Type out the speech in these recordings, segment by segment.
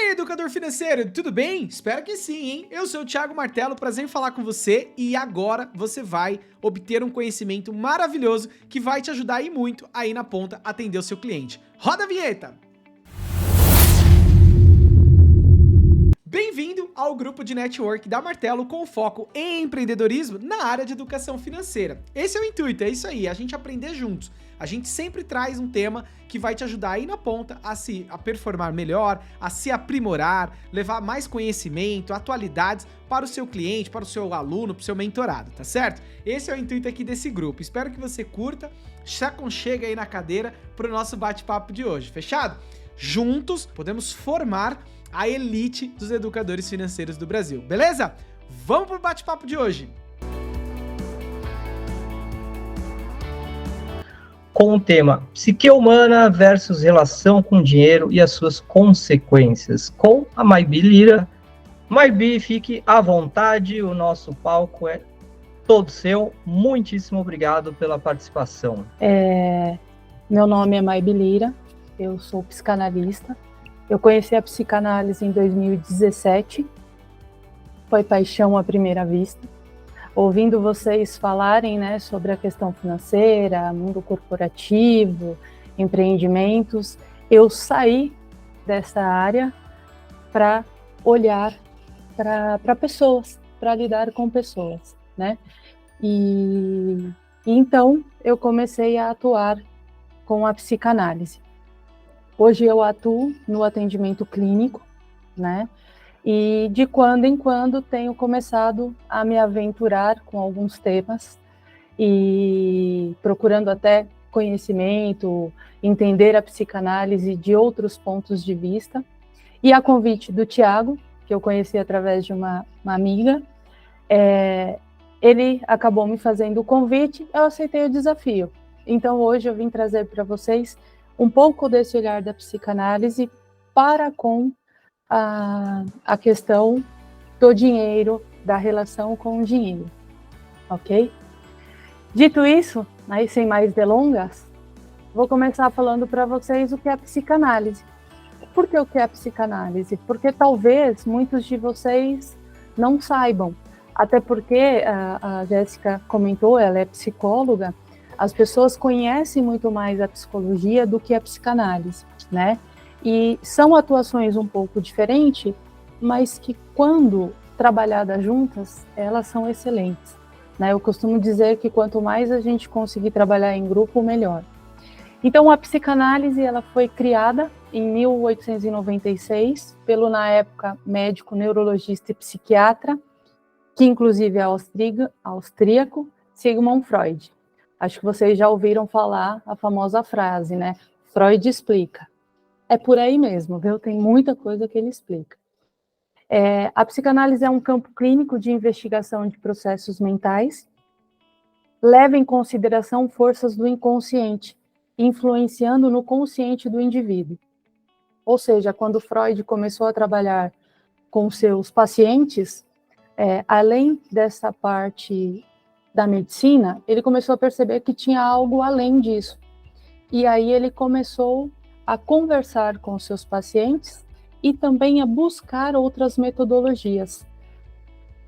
aí, educador financeiro, tudo bem? Espero que sim, hein? Eu sou o Thiago Martelo, prazer em falar com você e agora você vai obter um conhecimento maravilhoso que vai te ajudar e muito aí na ponta a atender o seu cliente. Roda a vinheta! Bem-vindo ao grupo de network da Martelo com foco em empreendedorismo na área de educação financeira. Esse é o intuito, é isso aí, a gente aprender juntos. A gente sempre traz um tema que vai te ajudar aí na ponta a performar melhor, a se aprimorar, levar mais conhecimento, atualidades para o seu cliente, para o seu aluno, para o seu mentorado, tá certo? Esse é o intuito aqui desse grupo. Espero que você curta, se aconchega aí na cadeira para o nosso bate-papo de hoje, fechado? Juntos podemos formar a elite dos educadores financeiros do Brasil, beleza? Vamos pro bate-papo de hoje! Com o tema Psique Humana versus Relação com Dinheiro e as suas Consequências, com a Maybi Lira. Maybi, fique à vontade, o nosso palco é todo seu. Muitíssimo obrigado pela participação. Meu nome é Maybi Lira, eu sou psicanalista. Eu conheci a psicanálise em 2017, foi paixão à primeira vista. Ouvindo vocês falarem, né, sobre a questão financeira, mundo corporativo, empreendimentos, eu saí dessa área para olhar para pessoas, para lidar com pessoas, né? E então eu comecei a atuar com a psicanálise. Hoje eu atuo no atendimento clínico, né? E de quando em quando tenho começado a me aventurar com alguns temas e procurando até conhecimento, entender a psicanálise de outros pontos de vista. E a convite do Thiago, que eu conheci através de uma amiga, ele acabou me fazendo o convite, eu aceitei o desafio. Então hoje eu vim trazer para vocês um pouco desse olhar da psicanálise para com a questão do dinheiro, da relação com o dinheiro, ok? Dito isso, aí sem mais delongas, vou começar falando para vocês o que é a psicanálise. Por que o que é a psicanálise? Porque talvez muitos de vocês não saibam, até porque a Jéssica comentou, ela é psicóloga, as pessoas conhecem muito mais a psicologia do que a psicanálise, né? E são atuações um pouco diferentes, mas que quando trabalhadas juntas, elas são excelentes, né? Eu costumo dizer que quanto mais a gente conseguir trabalhar em grupo, melhor. Então, a psicanálise, ela foi criada em 1896 pelo, na época, médico, neurologista e psiquiatra, que inclusive é austríaco, Sigmund Freud. Acho que vocês já ouviram falar a famosa frase, né? Freud explica. É por aí mesmo, viu? Tem muita coisa que ele explica. A psicanálise é um campo clínico de investigação de processos mentais, leva em consideração forças do inconsciente, influenciando no consciente do indivíduo. Ou seja, quando Freud começou a trabalhar com seus pacientes, além dessa parte da medicina, ele começou a perceber que tinha algo além disso. E aí ele começou a conversar com seus pacientes e também a buscar outras metodologias.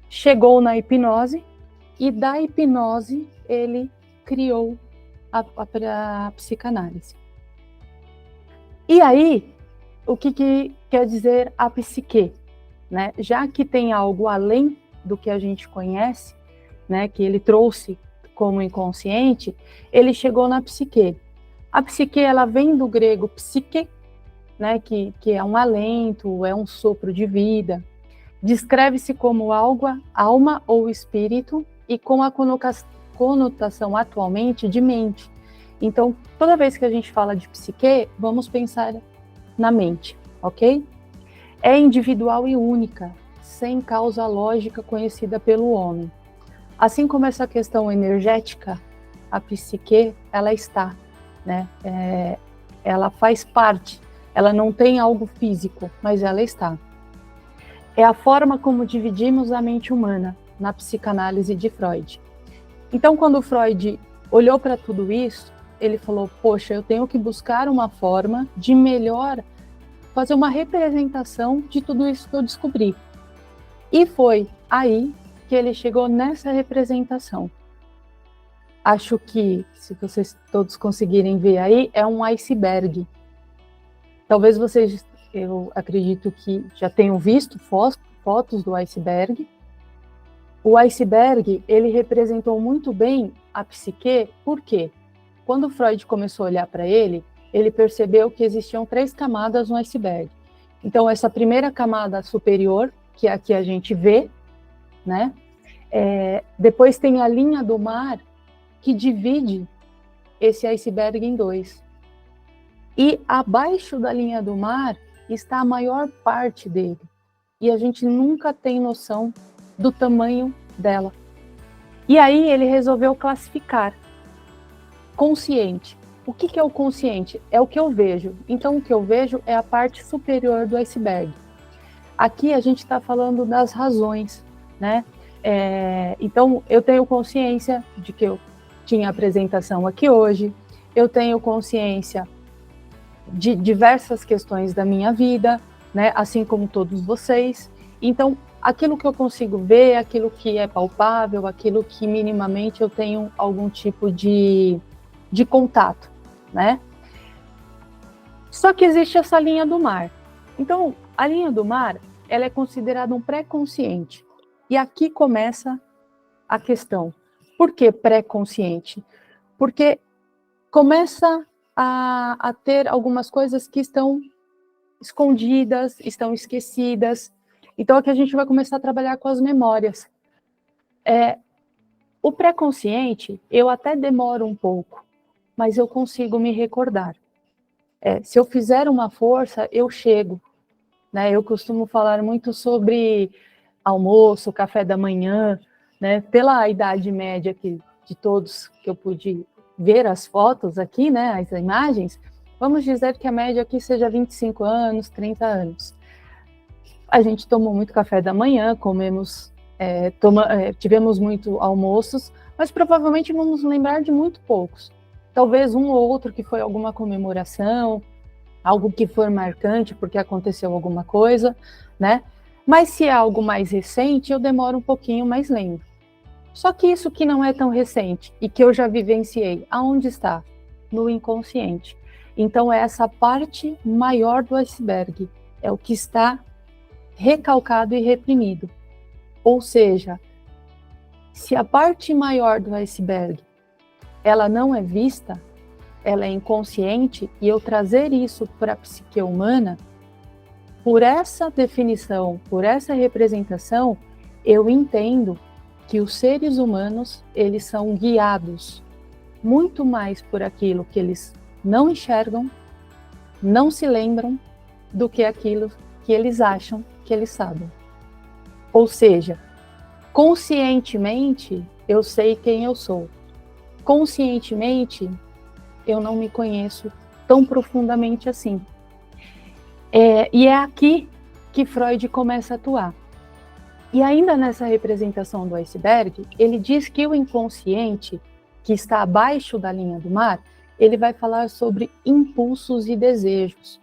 Chegou na hipnose e da hipnose ele criou a psicanálise. E aí, o que quer dizer a psique? Né? Já que tem algo além do que a gente conhece, né, que ele trouxe como inconsciente, ele chegou na psique. A psique, ela vem do grego psique, né, que é um alento, é um sopro de vida. Descreve-se como alma ou espírito e com a conotação atualmente de mente. Então, toda vez que a gente fala de psique, vamos pensar na mente, ok? É individual e única, sem causa lógica conhecida pelo homem. Assim como essa questão energética, a psique, ela está, né? Ela faz parte, ela não tem algo físico, mas ela está. É a forma como dividimos a mente humana na psicanálise de Freud. Então, quando Freud olhou para tudo isso, ele falou, poxa, eu tenho que buscar uma forma de melhor fazer uma representação de tudo isso que eu descobri. E foi aí que ele chegou nessa representação. Acho que, se vocês todos conseguirem ver aí, é um iceberg. Talvez vocês, eu acredito que já tenham visto fotos do iceberg. O iceberg, ele representou muito bem a psique, por quê? Quando Freud começou a olhar para ele percebeu que existiam 3 camadas no iceberg. Então, essa primeira camada superior, que é a que a gente vê, né? Depois tem a linha do mar, que divide esse iceberg em 2. E abaixo da linha do mar está a maior parte dele. E a gente nunca tem noção do tamanho dela. E aí ele resolveu classificar. Consciente. O que é o consciente? É o que eu vejo. Então, o que eu vejo é a parte superior do iceberg. Aqui a gente está falando das razões, né? Então, eu tenho consciência de que eu tinha apresentação aqui hoje, eu tenho consciência de diversas questões da minha vida, né? Assim como todos vocês. Então, aquilo que eu consigo ver, aquilo que é palpável, aquilo que minimamente eu tenho algum tipo de contato, né? Só que existe essa linha do mar. Então, a linha do mar, ela é considerada um pré-consciente. E aqui começa a questão. Por que pré-consciente? Porque começa a ter algumas coisas que estão escondidas, estão esquecidas. Então, aqui a gente vai começar a trabalhar com as memórias. O pré-consciente, eu até demoro um pouco, mas eu consigo me recordar. Se eu fizer uma força, eu chego. Né? Eu costumo falar muito sobre almoço, café da manhã, né? Pela idade média de todos que eu pude ver as fotos aqui, né? As imagens, vamos dizer que a média aqui seja 25 anos, 30 anos. A gente tomou muito café da manhã, tivemos muito almoços, mas provavelmente vamos lembrar de muito poucos. Talvez um ou outro que foi alguma comemoração, algo que foi marcante porque aconteceu alguma coisa, né? Mas se é algo mais recente, eu demoro um pouquinho, mais lembro. Só que isso que não é tão recente e que eu já vivenciei, aonde está? No inconsciente. Então, é essa parte maior do iceberg, é o que está recalcado e reprimido. Ou seja, se a parte maior do iceberg, ela não é vista, ela é inconsciente, e eu trazer isso para a psique humana, por essa definição, por essa representação, eu entendo que os seres humanos, eles são guiados muito mais por aquilo que eles não enxergam, não se lembram, do que aquilo que eles acham que eles sabem. Ou seja, conscientemente, eu sei quem eu sou. Conscientemente, eu não me conheço tão profundamente assim. E é aqui que Freud começa a atuar. E ainda nessa representação do iceberg, ele diz que o inconsciente, que está abaixo da linha do mar, ele vai falar sobre impulsos e desejos.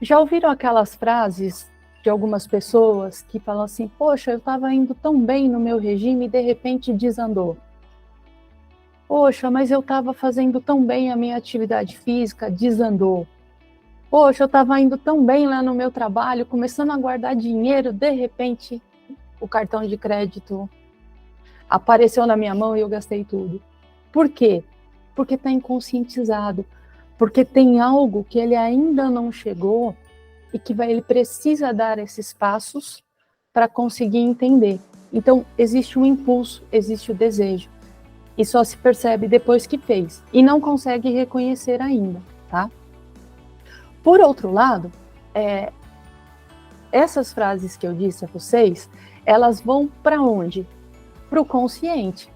Já ouviram aquelas frases de algumas pessoas que falam assim, poxa, eu estava indo tão bem no meu regime e de repente desandou. Poxa, mas eu estava fazendo tão bem a minha atividade física, desandou. Poxa, eu estava indo tão bem lá no meu trabalho, começando a guardar dinheiro, de repente o cartão de crédito apareceu na minha mão e eu gastei tudo. Por quê? Porque está inconscientizado, porque tem algo que ele ainda não chegou e que ele precisa dar esses passos para conseguir entender. Então, existe um impulso, existe o desejo, e só se percebe depois que fez, e não consegue reconhecer ainda, tá? Por outro lado, essas frases que eu disse a vocês, elas vão para onde? Para o consciente.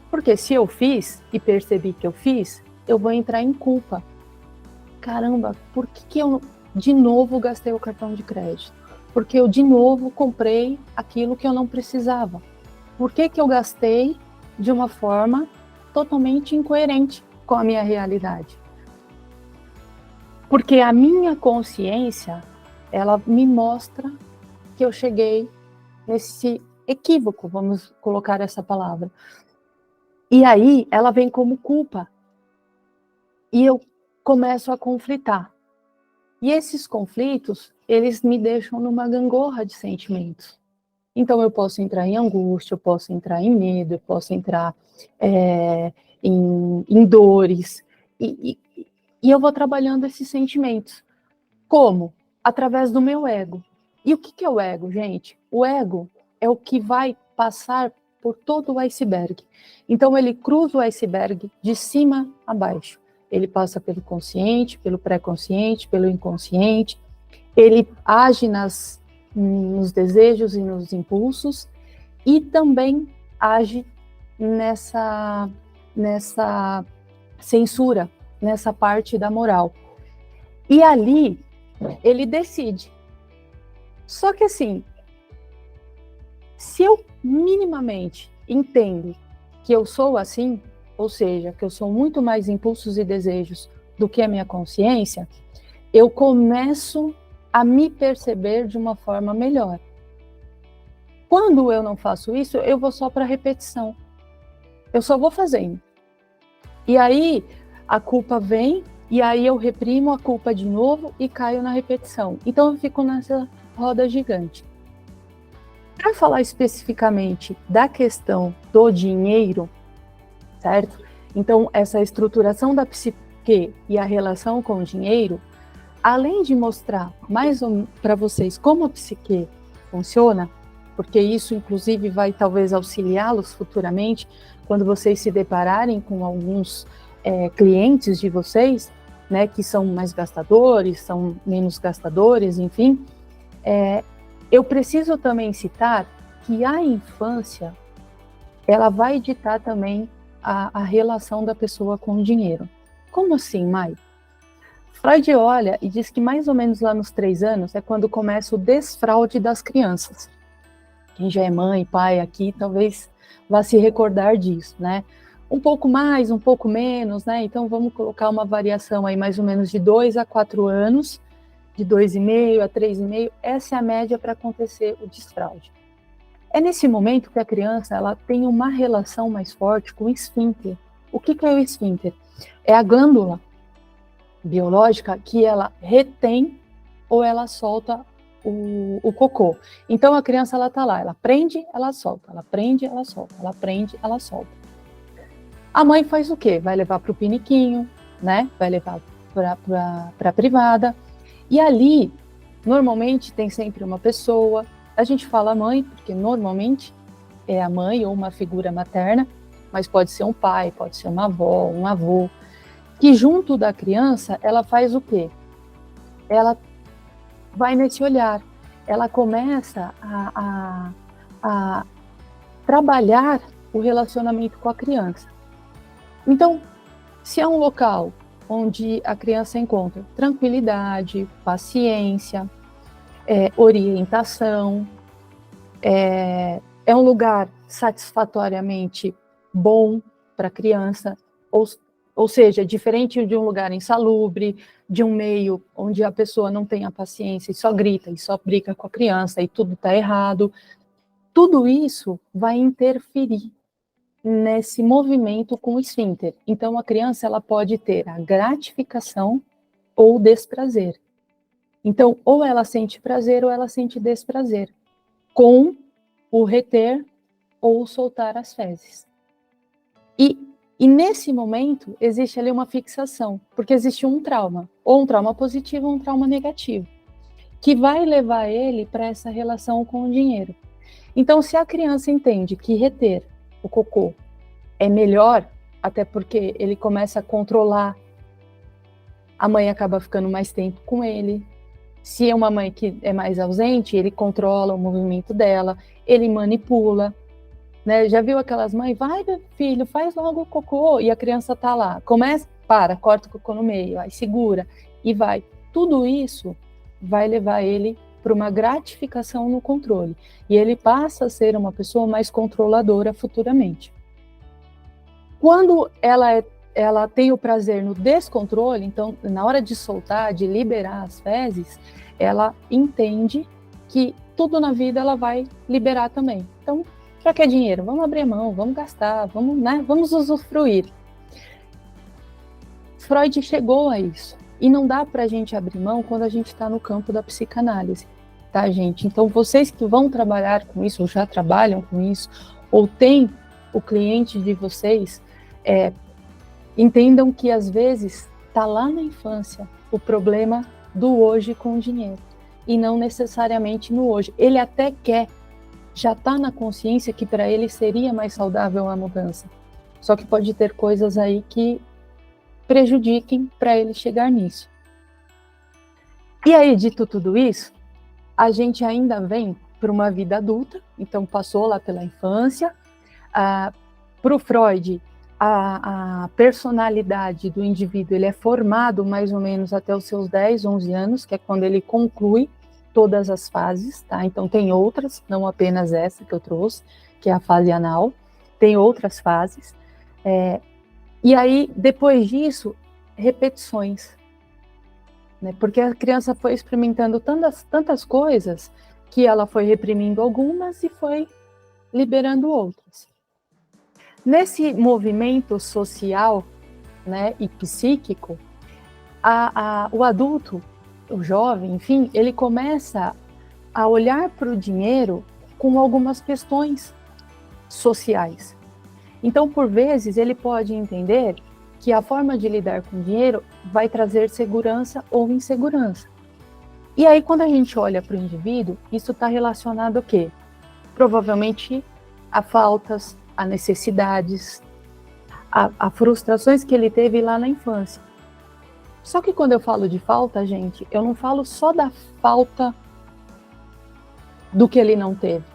Porque se eu fiz e percebi que eu fiz, eu vou entrar em culpa. Caramba, por que eu de novo gastei o cartão de crédito? Porque eu de novo comprei aquilo que eu não precisava. Por que eu gastei de uma forma totalmente incoerente com a minha realidade? Porque a minha consciência, ela me mostra que eu cheguei nesse equívoco, vamos colocar essa palavra. E aí, ela vem como culpa. E eu começo a conflitar. E esses conflitos, eles me deixam numa gangorra de sentimentos. Então, eu posso entrar em angústia, eu posso entrar em medo, eu posso entrar em dores. E eu vou trabalhando esses sentimentos. Como? Através do meu ego. E o que é o ego, gente? O ego é o que vai passar por todo o iceberg. Então, ele cruza o iceberg de cima a baixo. Ele passa pelo consciente, pelo pré-consciente, pelo inconsciente. Ele age nos desejos e nos impulsos. E também age nessa censura, nessa parte da moral. E ali, ele decide. Só que assim, se eu minimamente entendo que eu sou assim, ou seja, que eu sou muito mais impulsos e desejos do que a minha consciência, eu começo a me perceber de uma forma melhor. Quando eu não faço isso, eu vou só para repetição. Eu só vou fazendo. E aí, a culpa vem, e aí eu reprimo a culpa de novo e caio na repetição. Então, eu fico nessa roda gigante. Para falar especificamente da questão do dinheiro, certo? Então, essa estruturação da psique e a relação com o dinheiro, além de mostrar mais para vocês como a psique funciona, porque isso, inclusive, vai talvez auxiliá-los futuramente, quando vocês se depararem com alguns clientes de vocês, né, que são mais gastadores, são menos gastadores, enfim, eu preciso também citar que a infância, ela vai ditar também a relação da pessoa com o dinheiro. Como assim, Mai? Freud olha e diz que mais ou menos lá nos 3 anos é quando começa o desfraude das crianças. Quem já é mãe, pai aqui, talvez vá se recordar disso, né? Um pouco mais, um pouco menos, né? Então vamos colocar uma variação aí mais ou menos de 2 a 4 anos, de 2,5 a 3,5, essa é a média para acontecer o desfraude. É nesse momento que a criança ela tem uma relação mais forte com o esfíncter. O que é o esfíncter? É a glândula biológica que ela retém ou ela solta o cocô. Então a criança ela tá lá, ela prende, ela solta, ela prende, ela solta, ela prende, ela solta. A mãe faz o quê? Vai levar para o piniquinho, né? Vai levar para a privada. E ali, normalmente, tem sempre uma pessoa. A gente fala mãe, porque normalmente é a mãe ou uma figura materna, mas pode ser um pai, pode ser uma avó, um avô, que junto da criança, ela faz o quê? Ela vai nesse olhar, ela começa a trabalhar o relacionamento com a criança. Então, se é um local onde a criança encontra tranquilidade, paciência, orientação, é um lugar satisfatoriamente bom para a criança, ou seja, diferente de um lugar insalubre, de um meio onde a pessoa não tem a paciência e só grita e só briga com a criança e tudo está errado, tudo isso vai interferir nesse movimento com o esfíncter. Então, a criança ela pode ter a gratificação ou desprazer. Então, ou ela sente prazer ou ela sente desprazer, com o reter ou soltar as fezes. E nesse momento, existe ali uma fixação, porque existe um trauma, ou um trauma positivo ou um trauma negativo, que vai levar ele para essa relação com o dinheiro. Então, se a criança entende que reter o cocô é melhor, até porque ele começa a controlar, a mãe acaba ficando mais tempo com ele. Se é uma mãe que é mais ausente, ele controla o movimento dela, ele manipula, né? Já viu aquelas mães? Vai, meu filho, faz logo o cocô, e a criança tá lá, começa, corta o cocô no meio, aí segura, e vai. Tudo isso vai levar ele para uma gratificação no controle, e ele passa a ser uma pessoa mais controladora futuramente. Quando ela é ela tem o prazer no descontrole, então, na hora de soltar, de liberar as fezes, ela entende que tudo na vida ela vai liberar também. Então, para que dinheiro? Vamos abrir a mão, vamos gastar, vamos, né? Vamos usufruir. Freud chegou a isso. E não dá para a gente abrir mão quando a gente está no campo da psicanálise, tá, gente? Então, vocês que vão trabalhar com isso, ou já trabalham com isso, ou têm o cliente de vocês, entendam que às vezes está lá na infância o problema do hoje com o dinheiro, e não necessariamente no hoje. Ele até quer, já está na consciência que para ele seria mais saudável a mudança, só que pode ter coisas aí que prejudiquem para ele chegar nisso. E aí, dito tudo isso, a gente ainda vem para uma vida adulta, então passou lá pela infância. Para o Freud, a personalidade do indivíduo ele é formado mais ou menos até os seus 10, 11 anos, que é quando ele conclui todas as fases, tá? Então tem outras, não apenas essa que eu trouxe, que é a fase anal, tem outras fases. E aí, depois disso, repetições, né? Porque a criança foi experimentando tantas coisas que ela foi reprimindo algumas e foi liberando outras. Nesse movimento social, né, e psíquico, o adulto, o jovem, enfim, ele começa a olhar para o dinheiro com algumas questões sociais. Então, por vezes, ele pode entender que a forma de lidar com o dinheiro vai trazer segurança ou insegurança. E aí, quando a gente olha para o indivíduo, isso está relacionado a quê? Provavelmente a faltas, a necessidades, a frustrações que ele teve lá na infância. Só que quando eu falo de falta, gente, eu não falo só da falta do que ele não teve.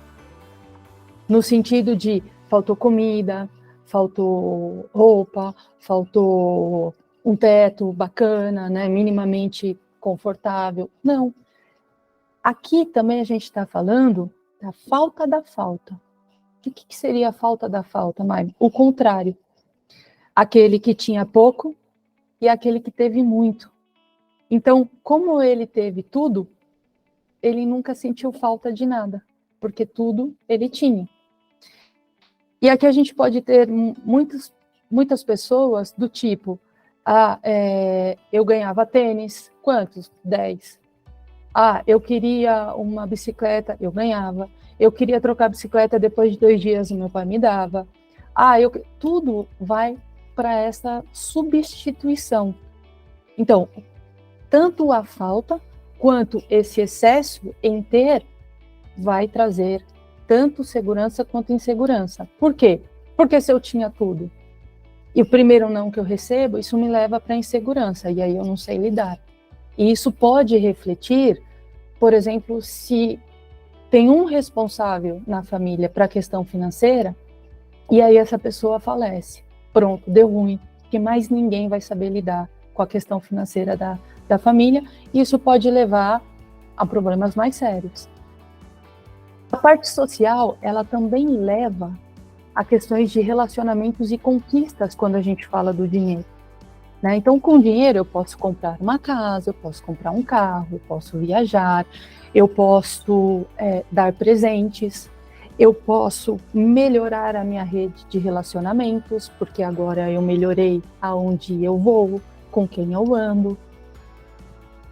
No sentido de faltou comida, faltou roupa, faltou um teto bacana, né, minimamente confortável. Não. Aqui também a gente está falando da falta da falta. O que seria a falta da falta, Mai? O contrário. Aquele que tinha pouco e aquele que teve muito. Então, como ele teve tudo, ele nunca sentiu falta de nada, porque tudo ele tinha. E aqui a gente pode ter muitas pessoas do tipo, eu ganhava tênis, quantos? 10. Eu queria uma bicicleta, eu ganhava. Eu queria trocar a bicicleta, depois de 2 dias o meu pai me dava. Tudo vai para essa substituição. Então, tanto a falta quanto esse excesso em ter vai trazer tanto segurança quanto insegurança. Por quê? Porque se eu tinha tudo e o primeiro não que eu recebo, isso me leva para a insegurança, e aí eu não sei lidar. E isso pode refletir, por exemplo, se tem um responsável na família para a questão financeira, e aí essa pessoa falece. Pronto, deu ruim, porque mais ninguém vai saber lidar com a questão financeira da família, e isso pode levar a problemas mais sérios. A parte social, ela também leva a questões de relacionamentos e conquistas quando a gente fala do dinheiro, né? Então, com dinheiro eu posso comprar uma casa, eu posso comprar um carro, eu posso viajar, eu posso dar presentes, eu posso melhorar a minha rede de relacionamentos, porque agora eu melhorei aonde eu vou, com quem eu ando.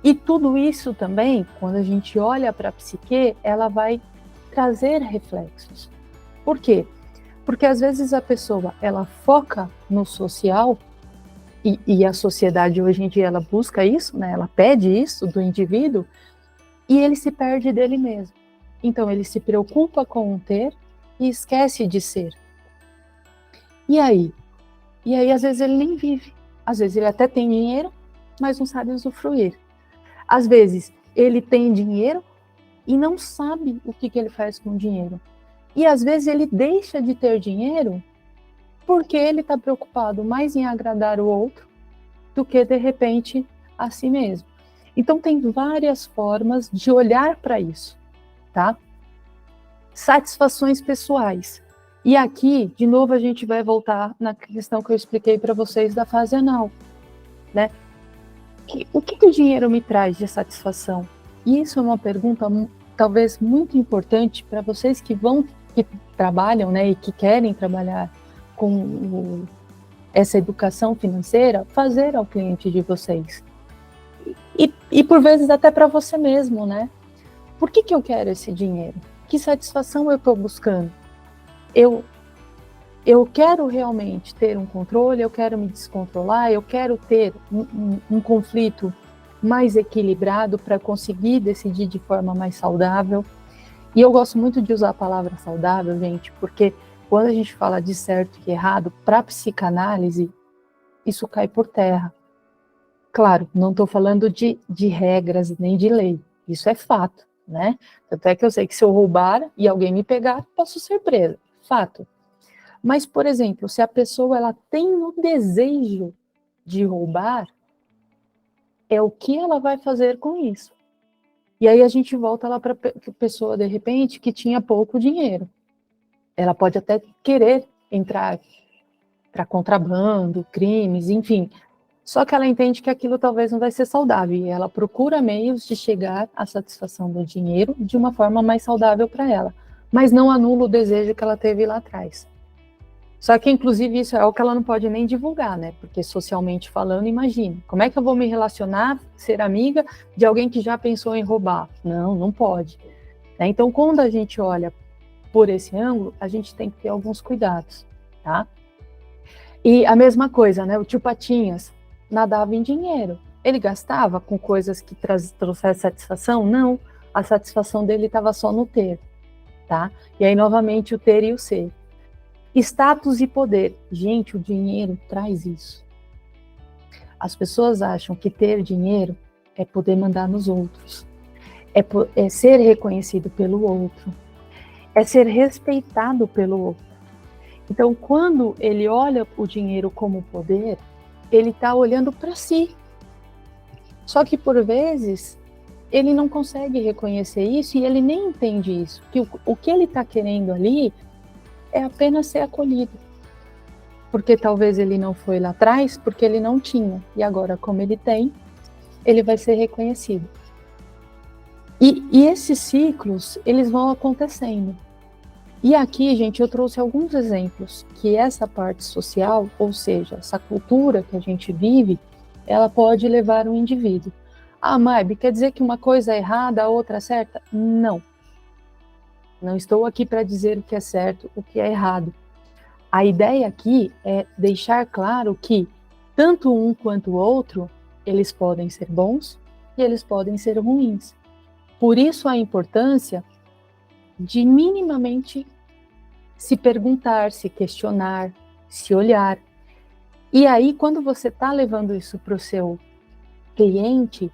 E tudo isso também, quando a gente olha para a psique, ela vai trazer reflexos. Por quê? Porque às vezes a pessoa, ela foca no social, e a sociedade hoje em dia ela busca isso, né? Ela pede isso do indivíduo, e ele se perde dele mesmo. Então ele se preocupa com o ter e esquece de ser. E aí? E aí às vezes ele nem vive. Às vezes ele até tem dinheiro, mas não sabe usufruir. Às vezes ele tem dinheiro e não sabe o que ele faz com o dinheiro. E às vezes ele deixa de ter dinheiro porque ele está preocupado mais em agradar o outro do que, de repente, a si mesmo. Então, tem várias formas de olhar para isso, tá? Satisfações pessoais. E aqui, de novo, a gente vai voltar na questão que eu expliquei para vocês da fase anal, né? O que o dinheiro me traz de satisfação? E isso é uma pergunta talvez muito importante para vocês que trabalham, né, e que querem trabalhar com essa educação financeira, fazer ao cliente de vocês. E por vezes até para você mesmo, né? Por que eu quero esse dinheiro? Que satisfação eu estou buscando? Eu quero realmente ter um controle, eu quero me descontrolar, eu quero ter um conflito mais equilibrado para conseguir decidir de forma mais saudável. E eu gosto muito de usar a palavra saudável, gente, porque quando a gente fala de certo e errado, para a psicanálise, isso cai por terra. Claro, não estou falando de regras nem de lei, isso é fato, né? Tanto é que eu sei que se eu roubar e alguém me pegar, posso ser presa, fato. Mas, por exemplo, se a pessoa ela tem o desejo de roubar, é o que ela vai fazer com isso. E aí a gente volta lá para a pessoa, de repente, que tinha pouco dinheiro. Ela pode até querer entrar para contrabando, crimes, enfim. Só que ela entende que aquilo talvez não vai ser saudável. E ela procura meios de chegar à satisfação do dinheiro de uma forma mais saudável para ela. Mas não anula o desejo que ela teve lá atrás. Só que, inclusive, isso é algo que ela não pode nem divulgar, né? Porque, socialmente falando, imagina, como é que eu vou me relacionar, ser amiga de alguém que já pensou em roubar? Não, não pode. Né? Então, quando a gente olha por esse ângulo, a gente tem que ter alguns cuidados, tá? E a mesma coisa, né? O tio Patinhas nadava em dinheiro. Ele gastava com coisas que trouxessem satisfação? Não. A satisfação dele estava só no ter, tá? E aí, novamente, o ter e o ser. Status e poder. Gente, o dinheiro traz isso. As pessoas acham que ter dinheiro é poder mandar nos outros. É ser reconhecido pelo outro. É ser respeitado pelo outro. Então, quando ele olha o dinheiro como poder, ele está olhando para si. Só que, por vezes, ele não consegue reconhecer isso e ele nem entende isso. Que o que ele está querendo ali é apenas ser acolhido. Porque talvez ele não foi lá atrás, porque ele não tinha. E agora, como ele tem, ele vai ser reconhecido. E esses ciclos, eles vão acontecendo. E aqui, gente, eu trouxe alguns exemplos que essa parte social, ou seja, essa cultura que a gente vive, ela pode levar um indivíduo. Ah, Maib, quer dizer que uma coisa é errada, a outra é certa? Não. Não estou aqui para dizer o que é certo, o que é errado. A ideia aqui é deixar claro que tanto um quanto o outro, eles podem ser bons e eles podem ser ruins. Por isso a importância de minimamente se perguntar, se questionar, se olhar. E aí, quando você está levando isso para o seu cliente,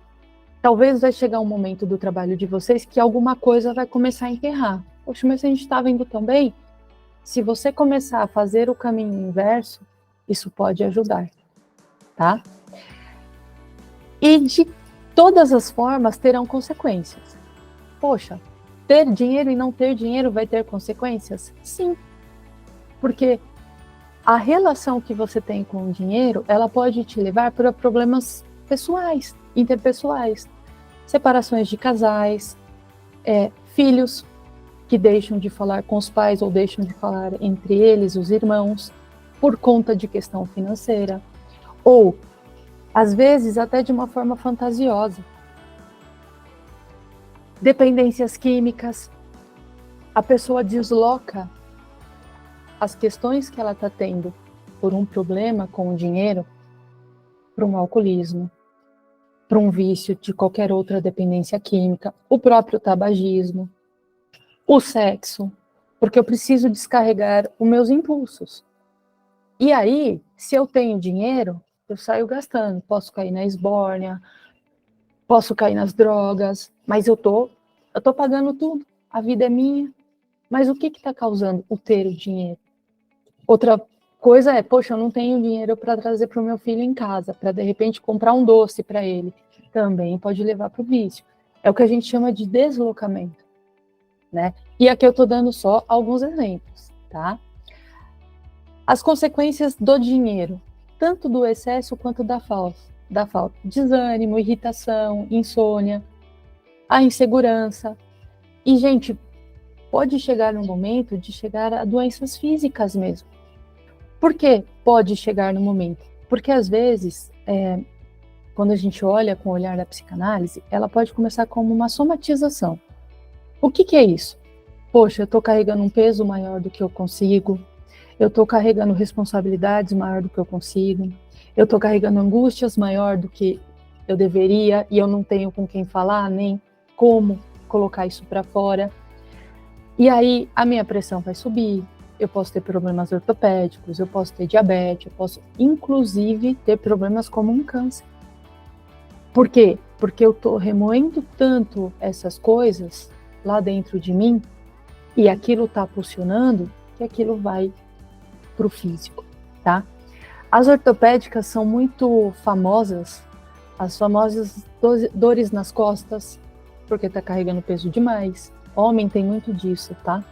talvez vai chegar um momento do trabalho de vocês que alguma coisa vai começar a emperrar. Poxa, mas a gente está vendo também? Se você começar a fazer o caminho inverso, isso pode ajudar, tá? E de todas as formas terão consequências. Poxa, ter dinheiro e não ter dinheiro vai ter consequências? Sim, porque a relação que você tem com o dinheiro, ela pode te levar para problemas pessoais, interpessoais, separações de casais, filhos que deixam de falar com os pais ou deixam de falar entre eles, os irmãos, por conta de questão financeira, ou às vezes até de uma forma fantasiosa. Dependências químicas, a pessoa desloca as questões que ela está tendo por um problema com o dinheiro para um alcoolismo, para um vício de qualquer outra dependência química, o próprio tabagismo, o sexo, porque eu preciso descarregar os meus impulsos. E aí, se eu tenho dinheiro, eu saio gastando, posso cair na esbórnia, posso cair nas drogas, mas eu tô pagando tudo, a vida é minha. Mas o que está causando o ter o dinheiro? Outra coisa é, poxa, eu não tenho dinheiro para trazer para o meu filho em casa, para de repente comprar um doce para ele. Também pode levar para o vício. É o que a gente chama de deslocamento, né? E aqui eu estou dando só alguns exemplos, tá? As consequências do dinheiro, tanto do excesso quanto da falta. Desânimo, irritação, insônia, a insegurança. E, gente, pode chegar no momento de chegar a doenças físicas mesmo. Por que pode chegar no momento? Porque, às vezes, quando a gente olha com o olhar da psicanálise, ela pode começar como uma somatização. O que é isso? Poxa, eu estou carregando um peso maior do que eu consigo, eu estou carregando responsabilidades maior do que eu consigo, eu estou carregando angústias maior do que eu deveria e eu não tenho com quem falar, nem como colocar isso para fora. E aí a minha pressão vai subir, eu posso ter problemas ortopédicos, eu posso ter diabetes, eu posso inclusive ter problemas como um câncer. Por quê? Porque eu estou remoendo tanto essas coisas lá dentro de mim e aquilo está pulsionando que aquilo vai para o físico, tá? As ortopédicas são muito famosas, as famosas dores nas costas, porque está carregando peso demais. Homem tem muito disso, tá?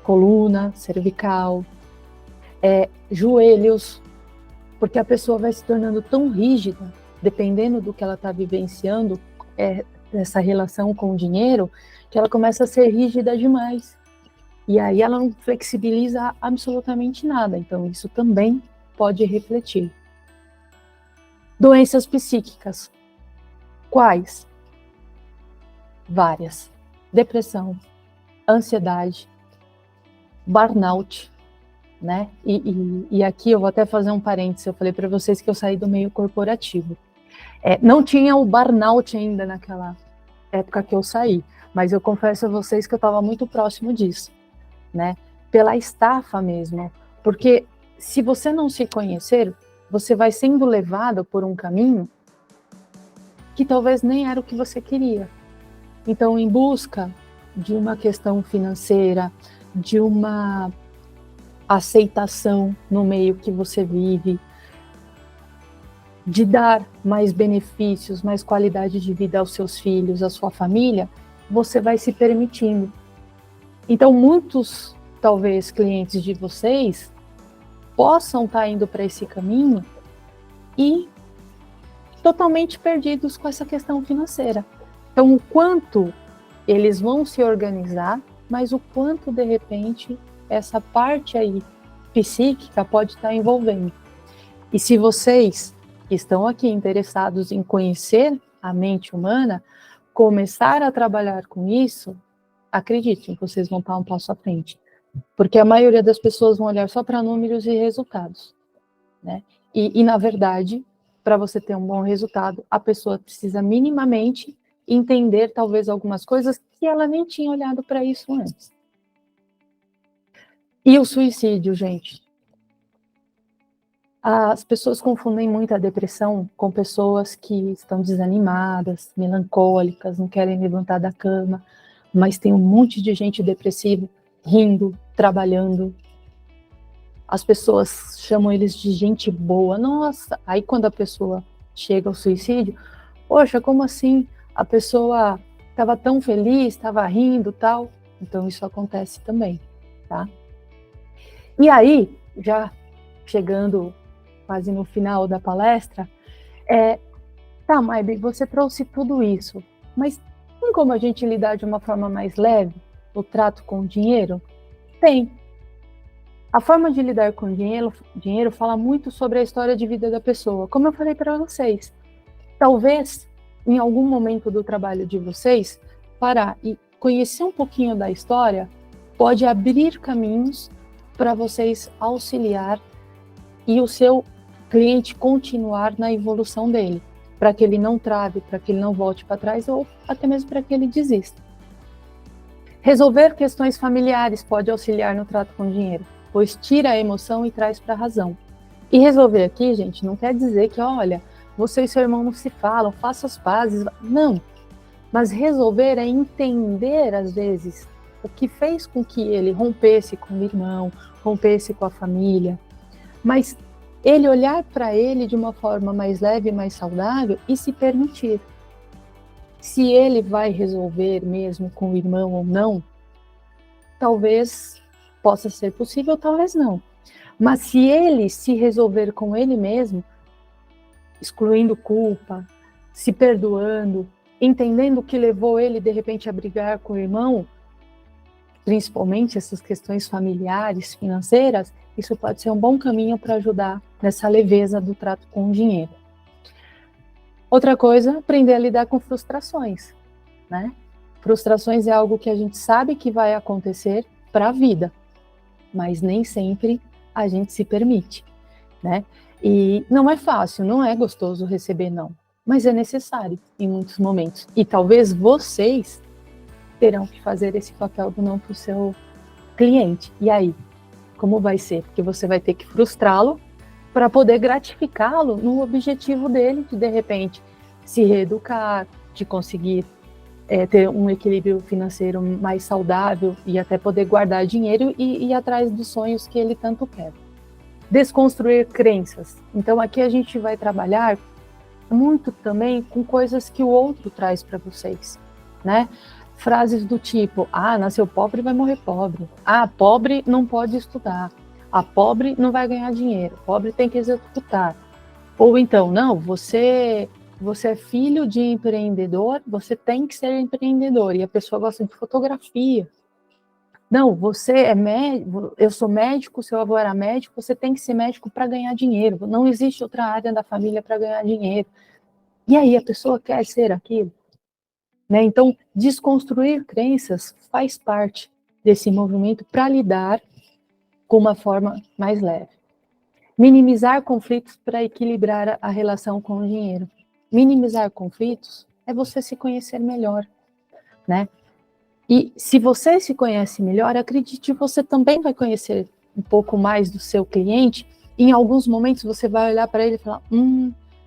Coluna, cervical, joelhos, porque a pessoa vai se tornando tão rígida, dependendo do que ela está vivenciando, essa relação com o dinheiro, que ela começa a ser rígida demais. E aí ela não flexibiliza absolutamente nada. Então isso também pode refletir. Doenças psíquicas. Quais? Várias. Depressão, ansiedade, burnout, né? E aqui eu vou até fazer um parênteses. Eu falei para vocês que eu saí do meio corporativo. Não tinha o burnout ainda naquela época que eu saí, mas eu confesso a vocês que eu estava muito próximo disso, né? Pela estafa mesmo, porque se você não se conhecer, você vai sendo levado por um caminho que talvez nem era o que você queria. Então, em busca de uma questão financeira, de uma aceitação no meio que você vive, de dar mais benefícios, mais qualidade de vida aos seus filhos, à sua família, você vai se permitindo. Então, muitos, talvez, clientes de vocês possam estar indo para esse caminho e totalmente perdidos com essa questão financeira. Então, o quanto eles vão se organizar, mas o quanto, de repente, essa parte aí psíquica pode estar envolvendo. E se vocês que estão aqui interessados em conhecer a mente humana, começar a trabalhar com isso, acreditem, vocês vão estar um passo à frente. Porque a maioria das pessoas vão olhar só para números e resultados, né? E na verdade, para você ter um bom resultado, a pessoa precisa minimamente entender talvez algumas coisas que ela nem tinha olhado para isso antes. E o suicídio, gente? As pessoas confundem muito a depressão com pessoas que estão desanimadas, melancólicas, não querem levantar da cama, mas tem um monte de gente depressiva rindo, trabalhando. As pessoas chamam eles de gente boa. Nossa, aí quando a pessoa chega ao suicídio, poxa, como assim? A pessoa estava tão feliz, estava rindo, tal. Então isso acontece também, tá? E aí, já chegando quase no final da palestra, tá, Maybe, você trouxe tudo isso, mas tem como a gente lidar de uma forma mais leve o trato com o dinheiro? Tem. A forma de lidar com o dinheiro fala muito sobre a história de vida da pessoa. Como eu falei para vocês, talvez em algum momento do trabalho de vocês, parar e conhecer um pouquinho da história pode abrir caminhos para vocês auxiliar e o seu cliente continuar na evolução dele, para que ele não trave, para que ele não volte para trás ou até mesmo para que ele desista. Resolver questões familiares pode auxiliar no trato com o dinheiro, pois tira a emoção e traz para a razão. E resolver aqui, gente, não quer dizer que, olha, você e seu irmão não se falam, faça as pazes. Não. Mas resolver é entender, às vezes, o que fez com que ele rompesse com o irmão, rompesse com a família. Mas ele olhar para ele de uma forma mais leve, mais saudável e se permitir. Se ele vai resolver mesmo com o irmão ou não, talvez possa ser possível, talvez não. Mas se ele se resolver com ele mesmo, excluindo culpa, se perdoando, entendendo o que levou ele, de repente, a brigar com o irmão, principalmente essas questões familiares, financeiras, isso pode ser um bom caminho para ajudar nessa leveza do trato com o dinheiro. Outra coisa, aprender a lidar com frustrações, né? Frustrações é algo que a gente sabe que vai acontecer para a vida, mas nem sempre a gente se permite, né? E não é fácil, não é gostoso receber não, mas é necessário em muitos momentos. E talvez vocês terão que fazer esse papel do não para o seu cliente. E aí, como vai ser? Porque você vai ter que frustrá-lo para poder gratificá-lo no objetivo dele de repente, se reeducar, de conseguir ter um equilíbrio financeiro mais saudável e até poder guardar dinheiro e ir atrás dos sonhos que ele tanto quer. Desconstruir crenças. Então, aqui a gente vai trabalhar muito também com coisas que o outro traz para vocês, né? Frases do tipo, nasceu pobre, vai morrer pobre. Pobre não pode estudar. Pobre não vai ganhar dinheiro. Pobre tem que executar. Ou então, não, você é filho de empreendedor, você tem que ser empreendedor. E a pessoa gosta de fotografia. Não, você é médico, eu sou médico, seu avô era médico, você tem que ser médico para ganhar dinheiro. Não existe outra área da família para ganhar dinheiro. E aí a pessoa quer ser aquilo. Né? Então, desconstruir crenças faz parte desse movimento para lidar com uma forma mais leve. Minimizar conflitos para equilibrar a relação com o dinheiro. Minimizar conflitos é você se conhecer melhor, né? E se você se conhece melhor, acredite, você também vai conhecer um pouco mais do seu cliente. Em alguns momentos você vai olhar para ele e falar,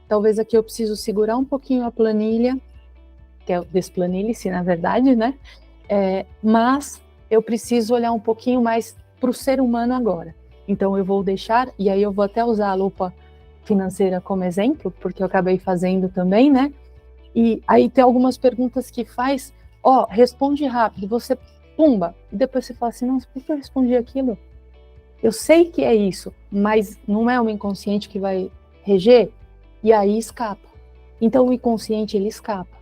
talvez aqui eu preciso segurar um pouquinho a planilha, que é o desplanilhe-se, na verdade, né? Mas eu preciso olhar um pouquinho mais para o ser humano agora. Então eu vou deixar, e aí eu vou até usar a lupa financeira como exemplo, porque eu acabei fazendo também, né? E aí tem algumas perguntas que faz, responde rápido, você pumba, e depois você fala assim, não, por que eu respondi aquilo? Eu sei que é isso, mas não é o inconsciente que vai reger, e aí escapa. Então o inconsciente, ele escapa.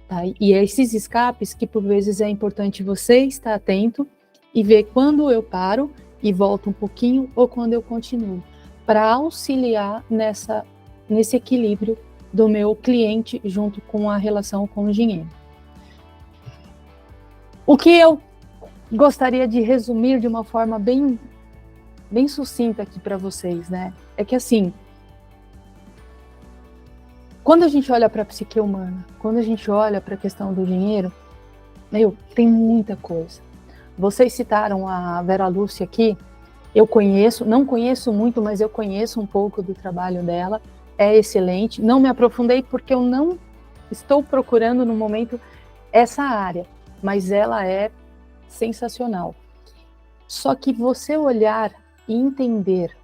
Tá? E é esses escapes que por vezes é importante você estar atento e ver quando eu paro e volto um pouquinho ou quando eu continuo, para auxiliar nesse equilíbrio do meu cliente junto com a relação com o dinheiro. O que eu gostaria de resumir de uma forma bem sucinta aqui para vocês, né? É que assim, quando a gente olha para a psique humana, quando a gente olha para a questão do dinheiro, tem muita coisa. Vocês citaram a Vera Lúcia aqui, eu não conheço muito, mas eu conheço um pouco do trabalho dela, é excelente. Não me aprofundei porque eu não estou procurando no momento essa área, mas ela é sensacional. Só que você olhar e entender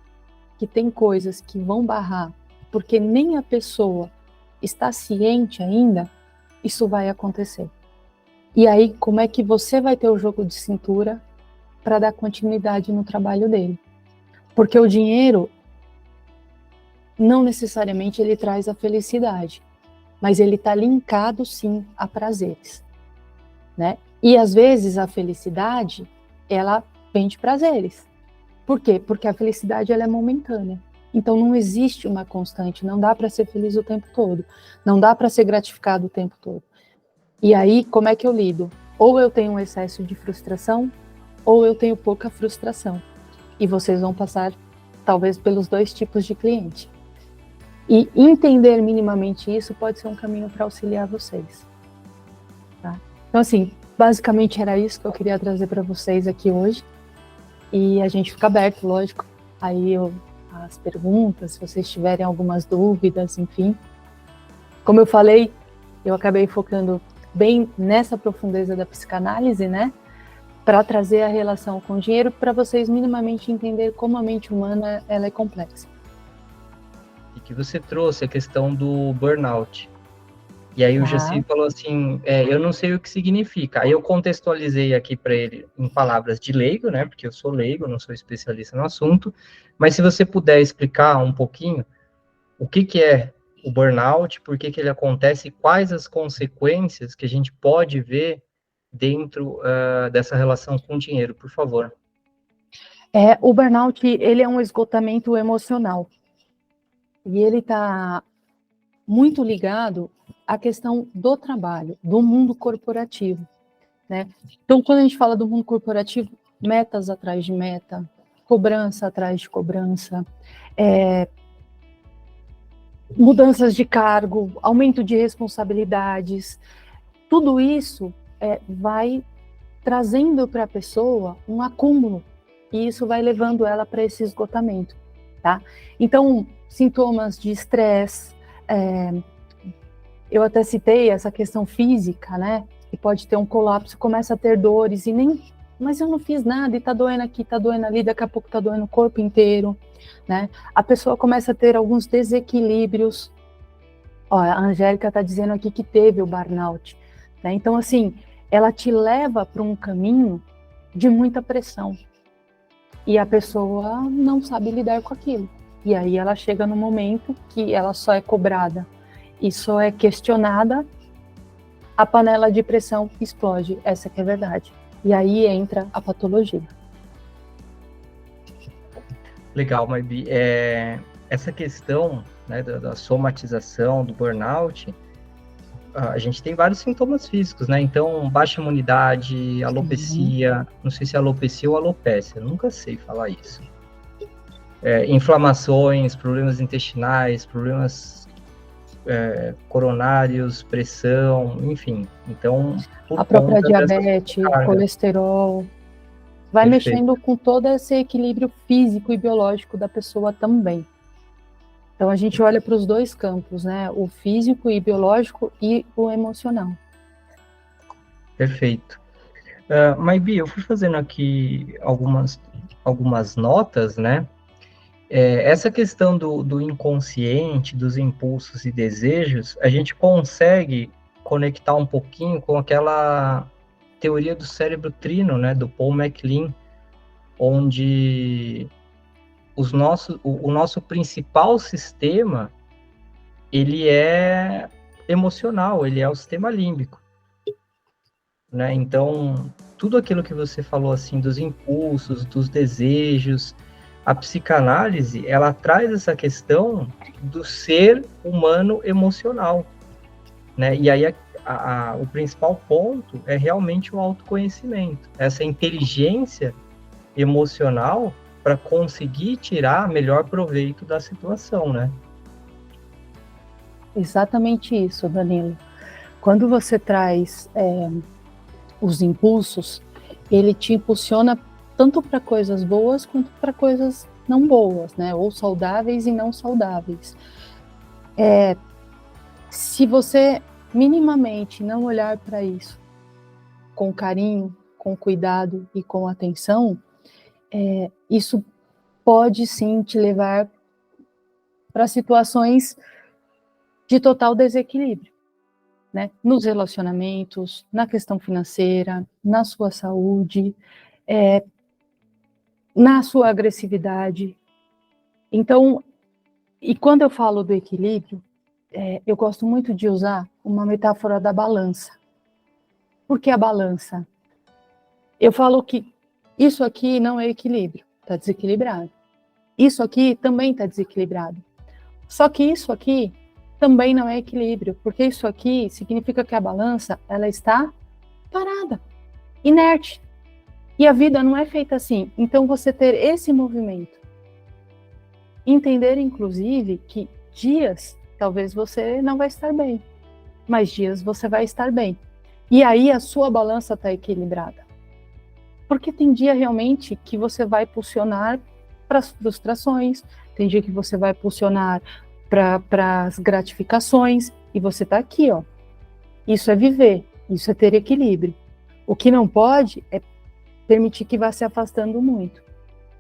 que tem coisas que vão barrar, porque nem a pessoa está ciente ainda, isso vai acontecer. E aí, como é que você vai ter o jogo de cintura para dar continuidade no trabalho dele? Porque o dinheiro, não necessariamente ele traz a felicidade, mas ele está linkado sim a prazeres, né? E às vezes a felicidade, ela vem de prazeres. Por quê? Porque a felicidade ela é momentânea. Então não existe uma constante, não dá para ser feliz o tempo todo, não dá para ser gratificado o tempo todo. E aí, como é que eu lido? Ou eu tenho um excesso de frustração, ou eu tenho pouca frustração. E vocês vão passar, talvez, pelos dois tipos de cliente. E entender minimamente isso pode ser um caminho para auxiliar vocês. Tá? Então, assim, basicamente era isso que eu queria trazer para vocês aqui hoje. E a gente fica aberto, lógico, aí as perguntas, se vocês tiverem algumas dúvidas, enfim. Como eu falei, eu acabei focando bem nessa profundeza da psicanálise, né? Para trazer a relação com o dinheiro, para vocês minimamente entender como a mente humana ela é complexa. E que você trouxe a questão do burnout. E aí o Jaci falou assim, eu não sei o que significa. Aí eu contextualizei aqui para ele em palavras de leigo, né? Porque eu sou leigo, não sou especialista no assunto. Mas se você puder explicar um pouquinho o que é o burnout, por que ele acontece e quais as consequências que a gente pode ver dentro dessa relação com o dinheiro, por favor. O burnout, ele é um esgotamento emocional. E ele está muito ligado à questão do trabalho, do mundo corporativo, né? Então, quando a gente fala do mundo corporativo, metas atrás de meta, cobrança atrás de cobrança, mudanças de cargo, aumento de responsabilidades, tudo isso vai trazendo para a pessoa um acúmulo, e isso vai levando ela para esse esgotamento, tá? Então, sintomas de estresse, eu até citei essa questão física, né? Que pode ter um colapso, começa a ter dores, mas eu não fiz nada, e tá doendo aqui, tá doendo ali, daqui a pouco tá doendo o corpo inteiro, né? A pessoa começa a ter alguns desequilíbrios. Ó, a Angélica tá dizendo aqui que teve o burnout, né? Então, assim, ela te leva para um caminho de muita pressão, e a pessoa não sabe lidar com aquilo. E aí ela chega no momento que ela só é cobrada e só é questionada, a panela de pressão explode, essa que é a verdade. E aí entra a patologia. Legal, Maybi. Essa questão, né, da somatização, do burnout, a gente tem vários sintomas físicos, né? Então, baixa imunidade, alopecia, não sei se é alopecia ou alopécia, nunca sei falar isso. Inflamações, problemas intestinais, problemas coronários, pressão, enfim. Então, a própria diabetes, colesterol, vai mexendo com todo esse equilíbrio físico e biológico da pessoa também. Então, a gente olha para os dois campos, né? O físico e biológico e o emocional. Perfeito. Maybi, eu fui fazendo aqui algumas notas, né? Essa questão do inconsciente, dos impulsos e desejos, a gente consegue conectar um pouquinho com aquela teoria do cérebro trino, né? Do Paul MacLean, onde o nosso principal sistema, ele é emocional, ele é o sistema límbico, né? Então, tudo aquilo que você falou, assim, dos impulsos, dos desejos, a psicanálise, ela traz essa questão do ser humano emocional, né? E aí, o principal ponto é realmente o autoconhecimento, essa inteligência emocional para conseguir tirar melhor proveito da situação, né? Exatamente isso, Danilo. Quando você traz os impulsos, ele te impulsiona tanto para coisas boas quanto para coisas não boas, né? Ou saudáveis e não saudáveis. Se você minimamente não olhar para isso com carinho, com cuidado e com atenção, isso pode sim te levar para situações de total desequilíbrio, né? Nos relacionamentos, na questão financeira, na sua saúde, na sua agressividade. Então, e quando eu falo do equilíbrio, eu gosto muito de usar uma metáfora da balança. Por que a balança? Eu falo que isso aqui não é equilíbrio, está desequilibrado. Isso aqui também está desequilibrado. Só que isso aqui também não é equilíbrio, porque isso aqui significa que a balança, ela está parada, inerte. E a vida não é feita assim. Então, você ter esse movimento, entender, inclusive, que dias, talvez você não vai estar bem, mas dias você vai estar bem. E aí a sua balança está equilibrada. Porque tem dia realmente que você vai pulsionar para as frustrações, tem dia que você vai pulsionar para as gratificações, e você está aqui, ó. Isso é viver, isso é ter equilíbrio. O que não pode é permitir que vá se afastando muito.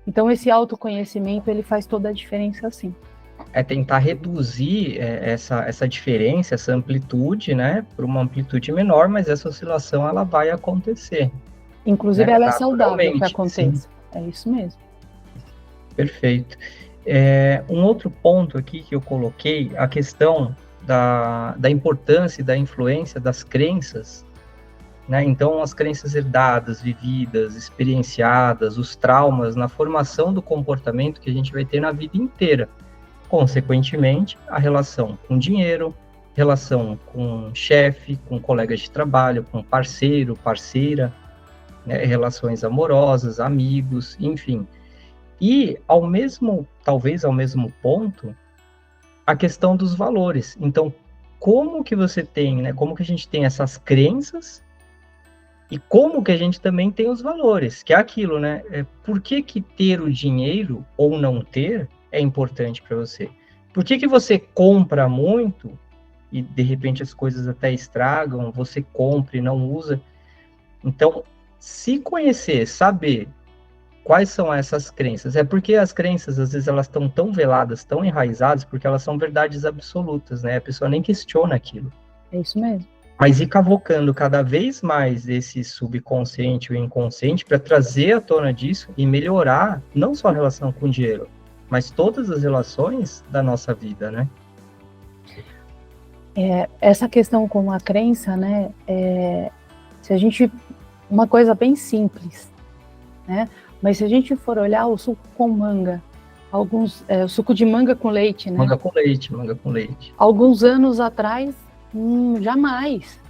Então, esse autoconhecimento, ele faz toda a diferença, sim. é tentar reduzir essa diferença, essa amplitude, né, para uma amplitude menor, mas essa oscilação ela vai acontecer. Inclusive, né, ela é saudável que naturalmente, aconteça. sim. É isso mesmo. Perfeito. Um outro ponto aqui que eu coloquei, a questão da importância e da influência das crenças, né? Então, as crenças herdadas, vividas, experienciadas, os traumas na formação do comportamento que a gente vai ter na vida inteira. Consequentemente, a relação com dinheiro, relação com chefe, com colegas de trabalho, com parceiro, parceira, né? Relações amorosas, amigos, enfim. E, talvez ao mesmo ponto, a questão dos valores. Então, como que você tem, né? Como que a gente tem essas crenças e como que a gente também tem os valores, que é aquilo, né? Por que ter o dinheiro ou não ter é importante para você? Por que você compra muito e, de repente, as coisas até estragam, você compra e não usa? Então, se conhecer, saber quais são essas crenças? É porque as crenças, às vezes, elas estão tão veladas, tão enraizadas, porque elas são verdades absolutas, né? A pessoa nem questiona aquilo. É isso mesmo. Mas ir cavocando cada vez mais esse subconsciente ou inconsciente para trazer à tona disso e melhorar não só a relação com o dinheiro, mas todas as relações da nossa vida, né? Essa questão com a crença, né? Se a gente... Uma coisa bem simples, né? Mas se a gente for olhar o suco com manga, o suco de manga com leite, né? Manga com leite. Alguns anos atrás, jamais,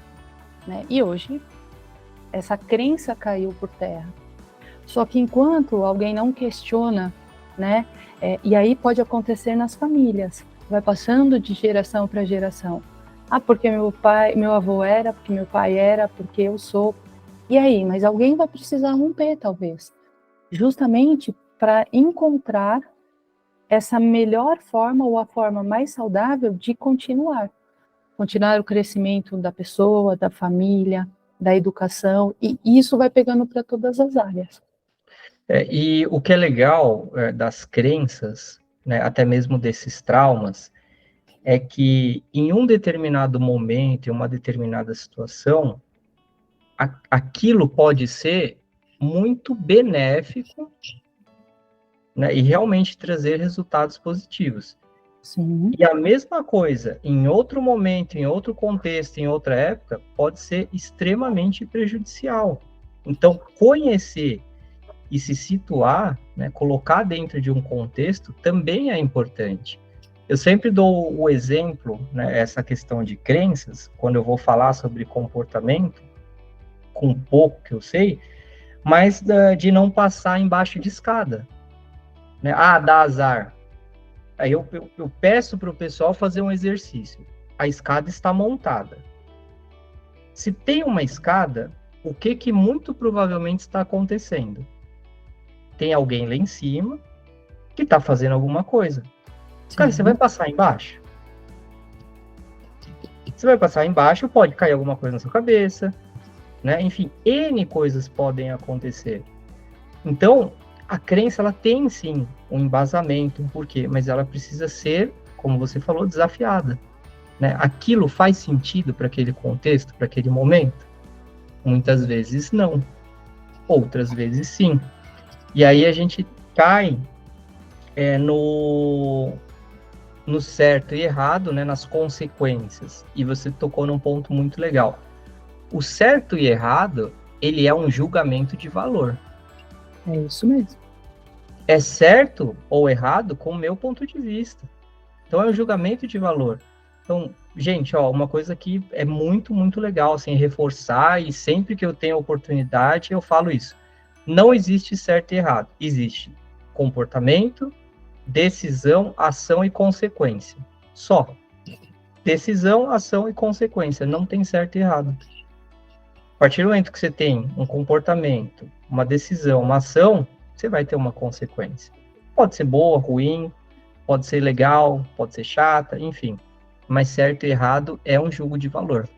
né? E hoje, essa crença caiu por terra. Só que enquanto alguém não questiona, né? E aí pode acontecer nas famílias, vai passando de geração para geração. Porque meu avô era, porque meu pai era, porque eu sou. E aí, mas alguém vai precisar romper, talvez. Justamente para encontrar essa melhor forma ou a forma mais saudável de continuar o crescimento da pessoa, da família, da educação, e isso vai pegando para todas as áreas. E o que é legal das crenças, né, até mesmo desses traumas, é que em um determinado momento, em uma determinada situação, aquilo pode ser muito benéfico, né, e realmente trazer resultados positivos. Sim. E a mesma coisa, em outro momento, em outro contexto, em outra época, pode ser extremamente prejudicial. Então, conhecer e se situar, né, colocar dentro de um contexto, também é importante. Eu sempre dou o exemplo, né, essa questão de crenças, quando eu vou falar sobre comportamento, com pouco que eu sei, mas de não passar embaixo de escada. Né? Dá azar. Aí eu peço para o pessoal fazer um exercício. A escada está montada. Se tem uma escada, o que muito provavelmente está acontecendo? Tem alguém lá em cima que está fazendo alguma coisa. Cara, você vai passar embaixo? Você vai passar embaixo, pode cair alguma coisa na sua cabeça, né? Enfim, N coisas podem acontecer. Então, a crença, ela tem sim um embasamento, um porquê, mas ela precisa ser, como você falou, desafiada. Né? Aquilo faz sentido para aquele contexto, para aquele momento? Muitas vezes não. Outras vezes sim. E aí a gente cai no certo e errado, né, nas consequências. E você tocou num ponto muito legal. O certo e errado, ele é um julgamento de valor. É isso mesmo. É certo ou errado com o meu ponto de vista. Então, é um julgamento de valor. Então, gente, uma coisa que é muito, muito legal, assim, reforçar, e sempre que eu tenho oportunidade, eu falo isso. Não existe certo e errado. Existe comportamento, decisão, ação e consequência. Só. Decisão, ação e consequência. Não tem certo e errado. A partir do momento que você tem um comportamento, uma decisão, uma ação, você vai ter uma consequência. Pode ser boa, ruim, pode ser legal, pode ser chata, enfim. Mas certo e errado é um julgo de valor.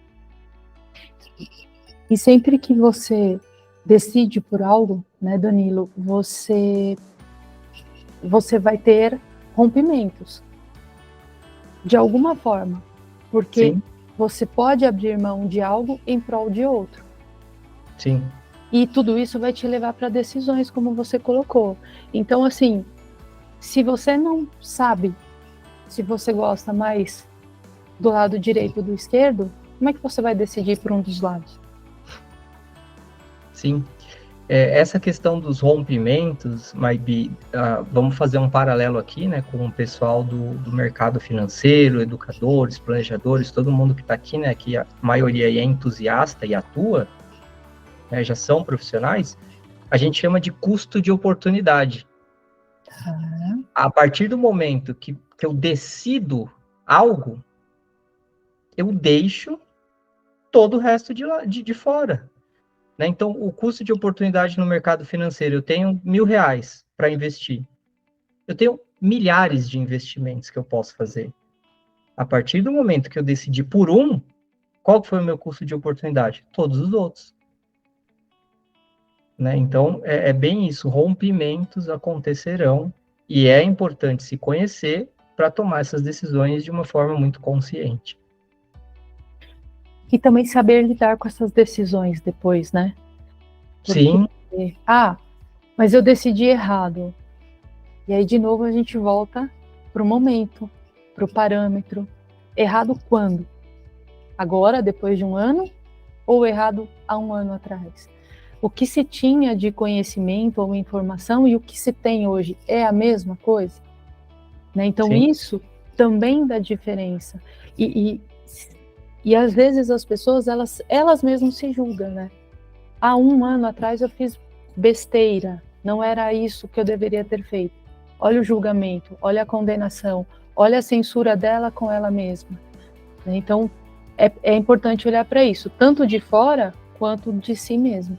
E sempre que você decide por algo, né, Danilo, você vai ter rompimentos. de alguma forma, porque Sim, você pode abrir mão de algo em prol de outro. sim. E tudo isso vai te levar para decisões, como você colocou. Então, assim, se você não sabe se você gosta mais do lado direito ou do esquerdo, como é que você vai decidir por um dos lados? Sim. Essa questão dos rompimentos, Maybe, vamos fazer um paralelo aqui, né, com o pessoal do mercado financeiro, educadores, planejadores, todo mundo que está aqui, né, que a maioria é entusiasta e atua, né, já são profissionais, a gente chama de custo de oportunidade. A partir do momento que eu decido algo, eu deixo todo o resto de fora. Né? Então, o custo de oportunidade no mercado financeiro, eu tenho R$ 1.000 para investir. Eu tenho milhares de investimentos que eu posso fazer. A partir do momento que eu decidi por um, qual foi o meu custo de oportunidade? Todos os outros. Né? Então, é bem isso. Rompimentos acontecerão e é importante se conhecer para tomar essas decisões de uma forma muito consciente. E também saber lidar com essas decisões depois, né? Porque, Sim. mas eu decidi errado. E aí, de novo, a gente volta para o momento, para o parâmetro. Errado quando? Agora, depois de um ano? Ou errado há um ano atrás? O que se tinha de conhecimento ou informação e o que se tem hoje é a mesma coisa? Né? Então, Sim. isso também dá diferença. E às vezes as pessoas, elas mesmas se julgam, né? Há um ano atrás eu fiz besteira, não era isso que eu deveria ter feito. Olha o julgamento, olha a condenação, olha a censura dela com ela mesma. Então, é importante olhar para isso, tanto de fora quanto de si mesmo.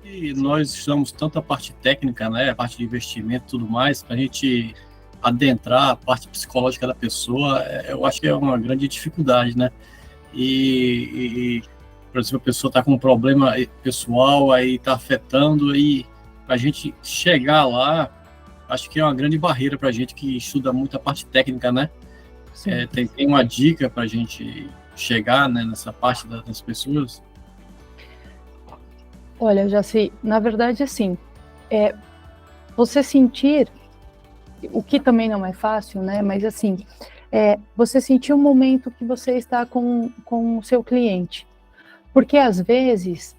E nós estudamos tanto a parte técnica, né, a parte de investimento e tudo mais, para a gente adentrar a parte psicológica da pessoa, eu acho que é uma grande dificuldade, né? Por exemplo, a pessoa está com um problema pessoal, aí está afetando, e a gente chegar lá, acho que é uma grande barreira para a gente que estuda muito a parte técnica, né? Tem uma dica para a gente chegar, né, nessa parte das pessoas? Olha, Jaci, na verdade, assim, você sentir, o que também não é fácil, né? Mas assim, você sentir o momento que você está com o seu cliente. Porque às vezes,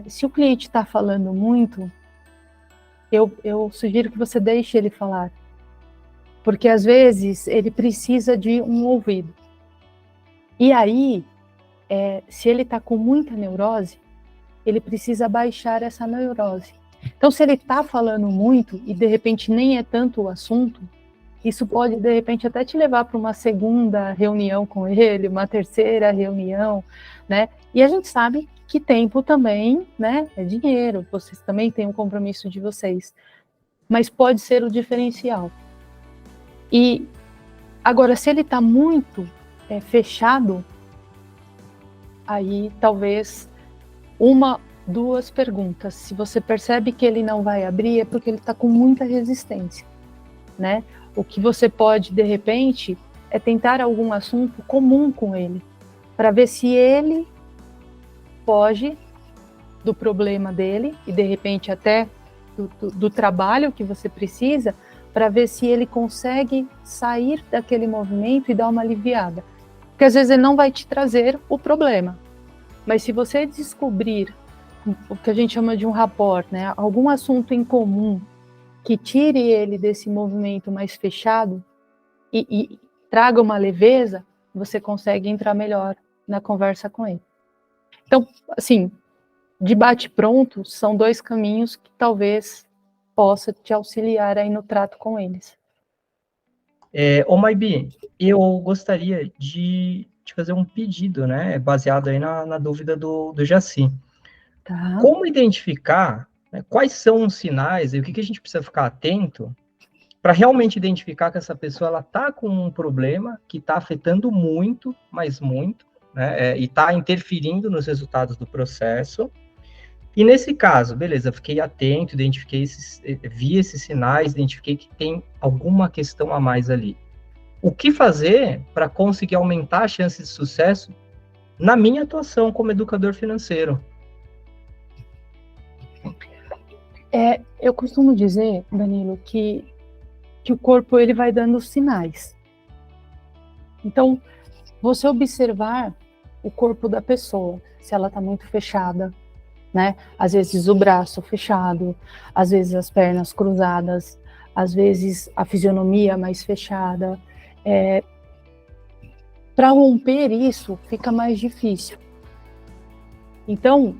se o cliente está falando muito, eu sugiro que você deixe ele falar. Porque às vezes ele precisa de um ouvido. E aí, se ele está com muita neurose, ele precisa baixar essa neurose. Então, se ele está falando muito e de repente nem é tanto o assunto, isso pode de repente até te levar para uma segunda reunião com ele, uma terceira reunião, né? E a gente sabe que tempo também, né, é dinheiro, vocês também têm um compromisso de vocês, mas pode ser o diferencial. E agora, se ele está muito fechado, aí talvez duas perguntas. Se você percebe que ele não vai abrir, é porque ele está com muita resistência, né? O que você pode, de repente, é tentar algum assunto comum com ele, para ver se ele foge do problema dele e, de repente, até do trabalho que você precisa, para ver se ele consegue sair daquele movimento e dar uma aliviada. Porque, às vezes, ele não vai te trazer o problema. Mas se você descobrir o que a gente chama de um rapport, né, algum assunto em comum que tire ele desse movimento mais fechado e traga uma leveza, você consegue entrar melhor na conversa com ele. Então, assim, de bate-pronto, são dois caminhos que talvez possa te auxiliar aí no trato com eles. Maybe, eu gostaria de te fazer um pedido, né, baseado aí na dúvida do Jaci. Tá. Como identificar, né, quais são os sinais e o que a gente precisa ficar atento para realmente identificar que essa pessoa está com um problema que está afetando muito, mas muito, né, e está interferindo nos resultados do processo. E nesse caso, beleza, fiquei atento, vi esses sinais, identifiquei que tem alguma questão a mais ali. o que fazer para conseguir aumentar a chance de sucesso na minha atuação como educador financeiro. Eu costumo dizer, Danilo, que o corpo ele vai dando sinais. Então, você observar o corpo da pessoa, se ela está muito fechada, né? Às vezes o braço fechado, às vezes as pernas cruzadas, às vezes a fisionomia mais fechada. Para romper isso, fica mais difícil. Então,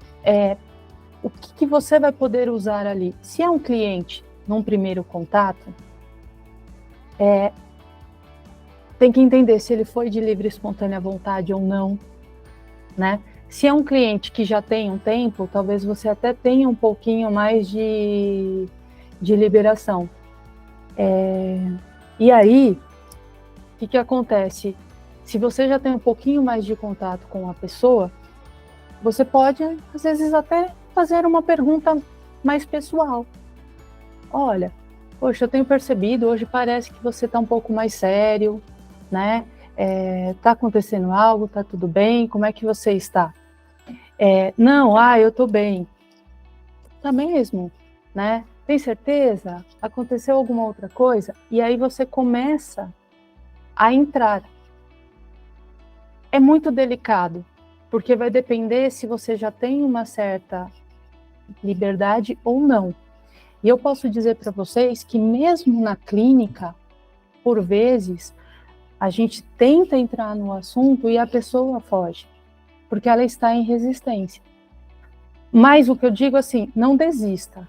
o que você vai poder usar ali? Se é um cliente, num primeiro contato, tem que entender se ele foi de livre e espontânea vontade ou não, né? Se é um cliente que já tem um tempo, talvez você até tenha um pouquinho mais de liberação. E aí, o que acontece? Se você já tem um pouquinho mais de contato com a pessoa, você pode, às vezes, até fazer uma pergunta mais pessoal. Olha, poxa, eu tenho percebido, hoje parece que você está um pouco mais sério, né? Tá acontecendo algo, tá tudo bem? Como é que você está? Não, eu tô bem. Tá mesmo, né? Tem certeza? Aconteceu alguma outra coisa? E aí você começa a entrar. É muito delicado, porque vai depender se você já tem uma certa liberdade ou não. E eu posso dizer para vocês que mesmo na clínica, por vezes, a gente tenta entrar no assunto e a pessoa foge, porque ela está em resistência. Mas o que eu digo assim, não desista,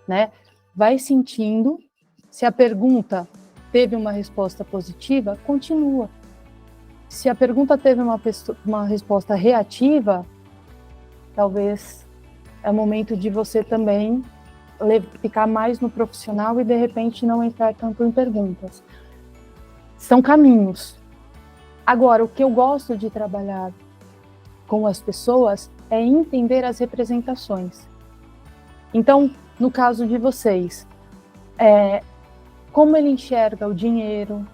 né? Vai sentindo, se a pergunta teve uma resposta positiva, continua. Se a pergunta teve uma resposta reativa, talvez é o momento de você também ficar mais no profissional e de repente não entrar tanto em perguntas. São caminhos. Agora, o que eu gosto de trabalhar com as pessoas é entender as representações. Então, no caso de vocês, como ele enxerga o dinheiro,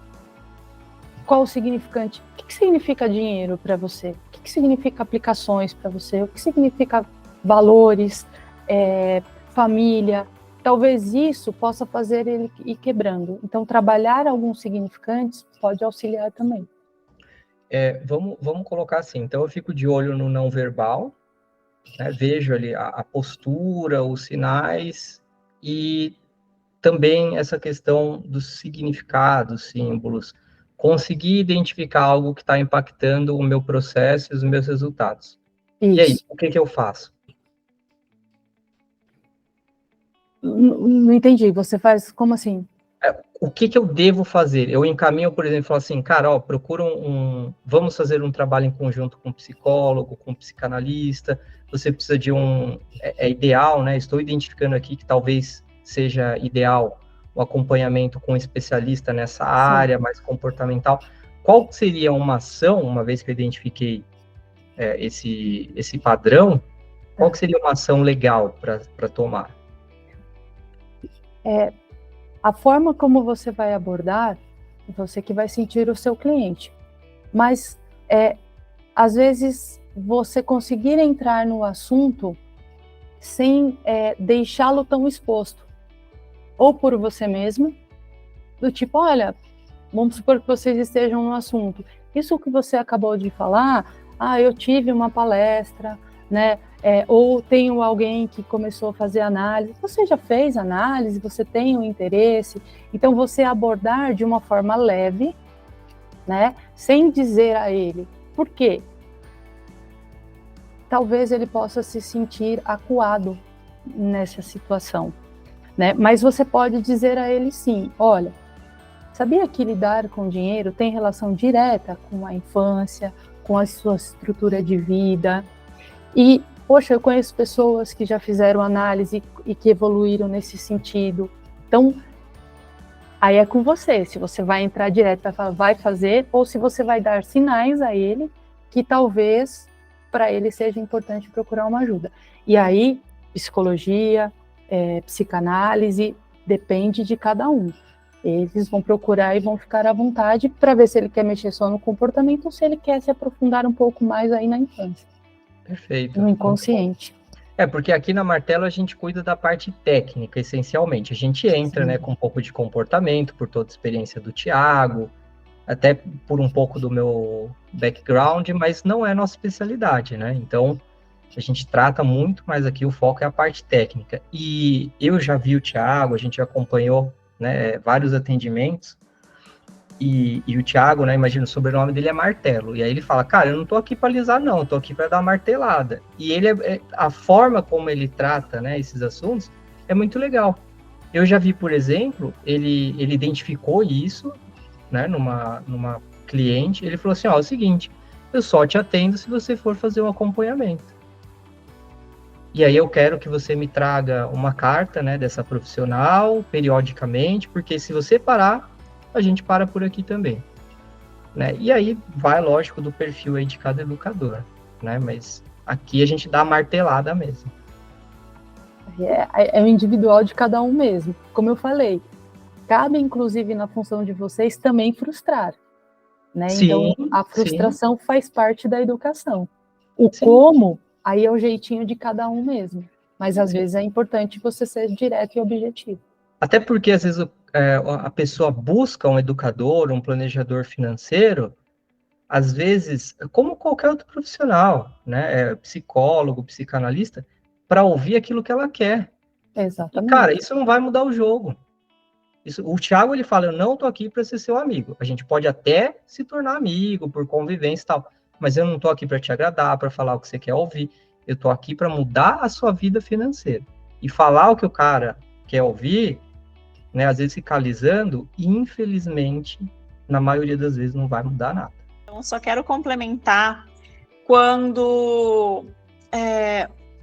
qual o significante, o que significa dinheiro para você? O que significa aplicações para você? O que significa valores, família? Talvez isso possa fazer ele ir quebrando. Então, trabalhar alguns significantes pode auxiliar também. Vamos colocar assim, então eu fico de olho no não verbal, né, vejo ali a postura, os sinais e também essa questão dos significados, símbolos, conseguir identificar algo que está impactando o meu processo e os meus resultados. Isso. E aí, o que eu faço? Não entendi, você faz como assim? O que eu devo fazer? Eu encaminho, por exemplo, assim, cara, procura vamos fazer um trabalho em conjunto com um psicólogo, com um psicanalista, você precisa de é ideal, né? Estou identificando aqui que talvez seja ideal o acompanhamento com um especialista nessa área, mais comportamental. Qual seria uma ação, uma vez que eu identifiquei esse padrão, qual que seria uma ação legal para tomar? A forma como você vai abordar, você que vai sentir o seu cliente. Mas, às vezes, você conseguir entrar no assunto sem deixá-lo tão exposto. Ou por você mesmo, do tipo, olha, vamos supor que vocês estejam no assunto. Isso que você acabou de falar, eu tive uma palestra, né? Ou tenho alguém que começou a fazer análise. Você já fez análise, você tem um interesse. Então, você abordar de uma forma leve, né? Sem dizer a ele. Por quê? Talvez ele possa se sentir acuado nessa situação, né? Mas você pode dizer a ele sim, olha, sabia que lidar com dinheiro tem relação direta com a infância, com a sua estrutura de vida. E, poxa, eu conheço pessoas que já fizeram análise e que evoluíram nesse sentido. Então, aí é com você, se você vai entrar direto, vai fazer, ou se você vai dar sinais a ele que talvez para ele seja importante procurar uma ajuda. E aí, psicologia, psicanálise, depende de cada um. Eles vão procurar e vão ficar à vontade para ver se ele quer mexer só no comportamento ou se ele quer se aprofundar um pouco mais aí na infância. Perfeito. No inconsciente. Porque aqui na Martelo a gente cuida da parte técnica, essencialmente. A gente entra, né, com um pouco de comportamento, por toda a experiência do Thiago, até por um pouco do meu background, mas não é nossa especialidade, né? Então, a gente trata muito mais aqui, o foco é a parte técnica. E eu já vi o Thiago, a gente acompanhou, né, vários atendimentos, e o Thiago, né, imagina, o sobrenome dele é Martelo, e aí ele fala, cara, eu não tô aqui para alisar não, eu tô aqui para dar martelada. E ele, a forma como ele trata, né, esses assuntos, é muito legal. Eu já vi, por exemplo, ele identificou isso, né, numa cliente, ele falou assim, ó, é o seguinte, eu só te atendo se você for fazer um acompanhamento. E aí eu quero que você me traga uma carta, né, dessa profissional, periodicamente, porque se você parar, a gente para por aqui também, né? E aí vai, lógico, do perfil aí de cada educador, né? Mas aqui a gente dá a martelada mesmo. É o individual de cada um mesmo. Como eu falei, cabe, inclusive, na função de vocês também frustrar, né? Sim, então, a frustração faz parte da educação. O sim. como, aí é o jeitinho de cada um mesmo. Mas, às vezes, é importante você ser direto e objetivo. Até porque, às vezes, a pessoa busca um educador, um planejador financeiro, às vezes, como qualquer outro profissional, né? Psicólogo, psicanalista, para ouvir aquilo que ela quer. Exatamente. E, cara, isso não vai mudar o jogo. O Thiago, ele fala, eu não tô aqui para ser seu amigo. A gente pode até se tornar amigo, por convivência e tal, mas eu não tô aqui para te agradar, para falar o que você quer ouvir. Eu tô aqui para mudar a sua vida financeira. E falar o que o cara quer ouvir, né, às vezes ficar alisando, infelizmente, na maioria das vezes não vai mudar nada. Então, só quero complementar quando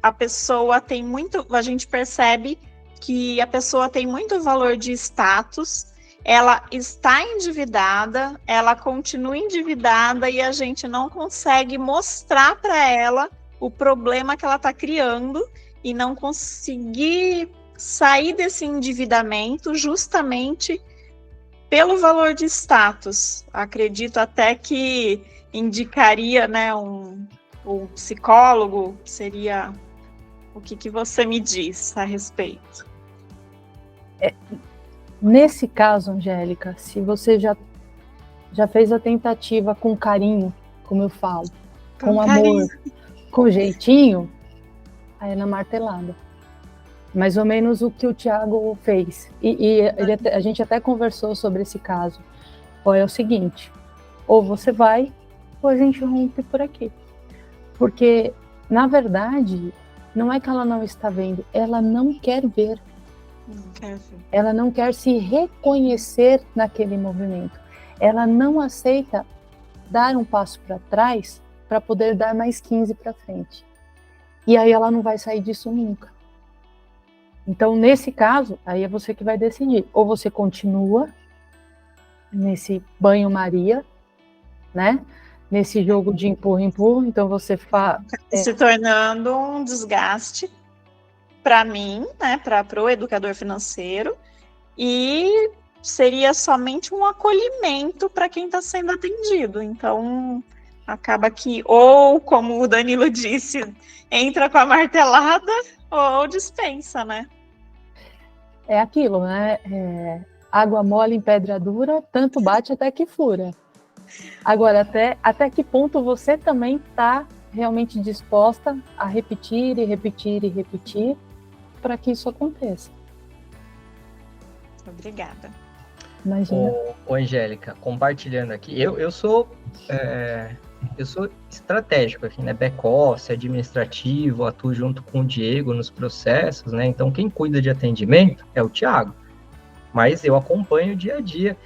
a pessoa tem muito, a gente percebe que a pessoa tem muito valor de status, ela está endividada, ela continua endividada e a gente não consegue mostrar para ela o problema que ela está criando e não conseguir sair desse endividamento justamente pelo valor de status. Acredito até que indicaria, né, um psicólogo, que seria o que você me diz a respeito. Nesse caso, Angélica, se você já fez a tentativa com carinho, como eu falo, com amor, com jeitinho, aí é na martelada. Mais ou menos o que o Thiago fez. E a gente até conversou sobre esse caso. É o seguinte, ou você vai, ou a gente rompe por aqui. Porque, na verdade, não é que ela não está vendo, ela não quer ver. Ela não quer se reconhecer naquele movimento. Ela não aceita dar um passo para trás para poder dar mais 15 para frente. E aí ela não vai sair disso nunca. Então, nesse caso, aí é você que vai decidir. Ou você continua nesse banho-maria, né? Nesse jogo de empurra-empurra, então você faz... Se tornando um desgaste para mim, né? Para o educador financeiro, e seria somente um acolhimento para quem está sendo atendido. Então, acaba que, ou, como o Danilo disse, entra com a martelada ou dispensa, né? É aquilo, né? Água mole em pedra dura, tanto bate até que fura. Agora, até que ponto você também está realmente disposta a repetir e repetir e repetir para que isso aconteça? Obrigada. Imagina. Ô, Angélica, compartilhando aqui, eu sou estratégico aqui, né? Back-office, administrativo, atuo junto com o Diego nos processos, né? Então, quem cuida de atendimento é o Thiago. Mas eu acompanho o dia a dia.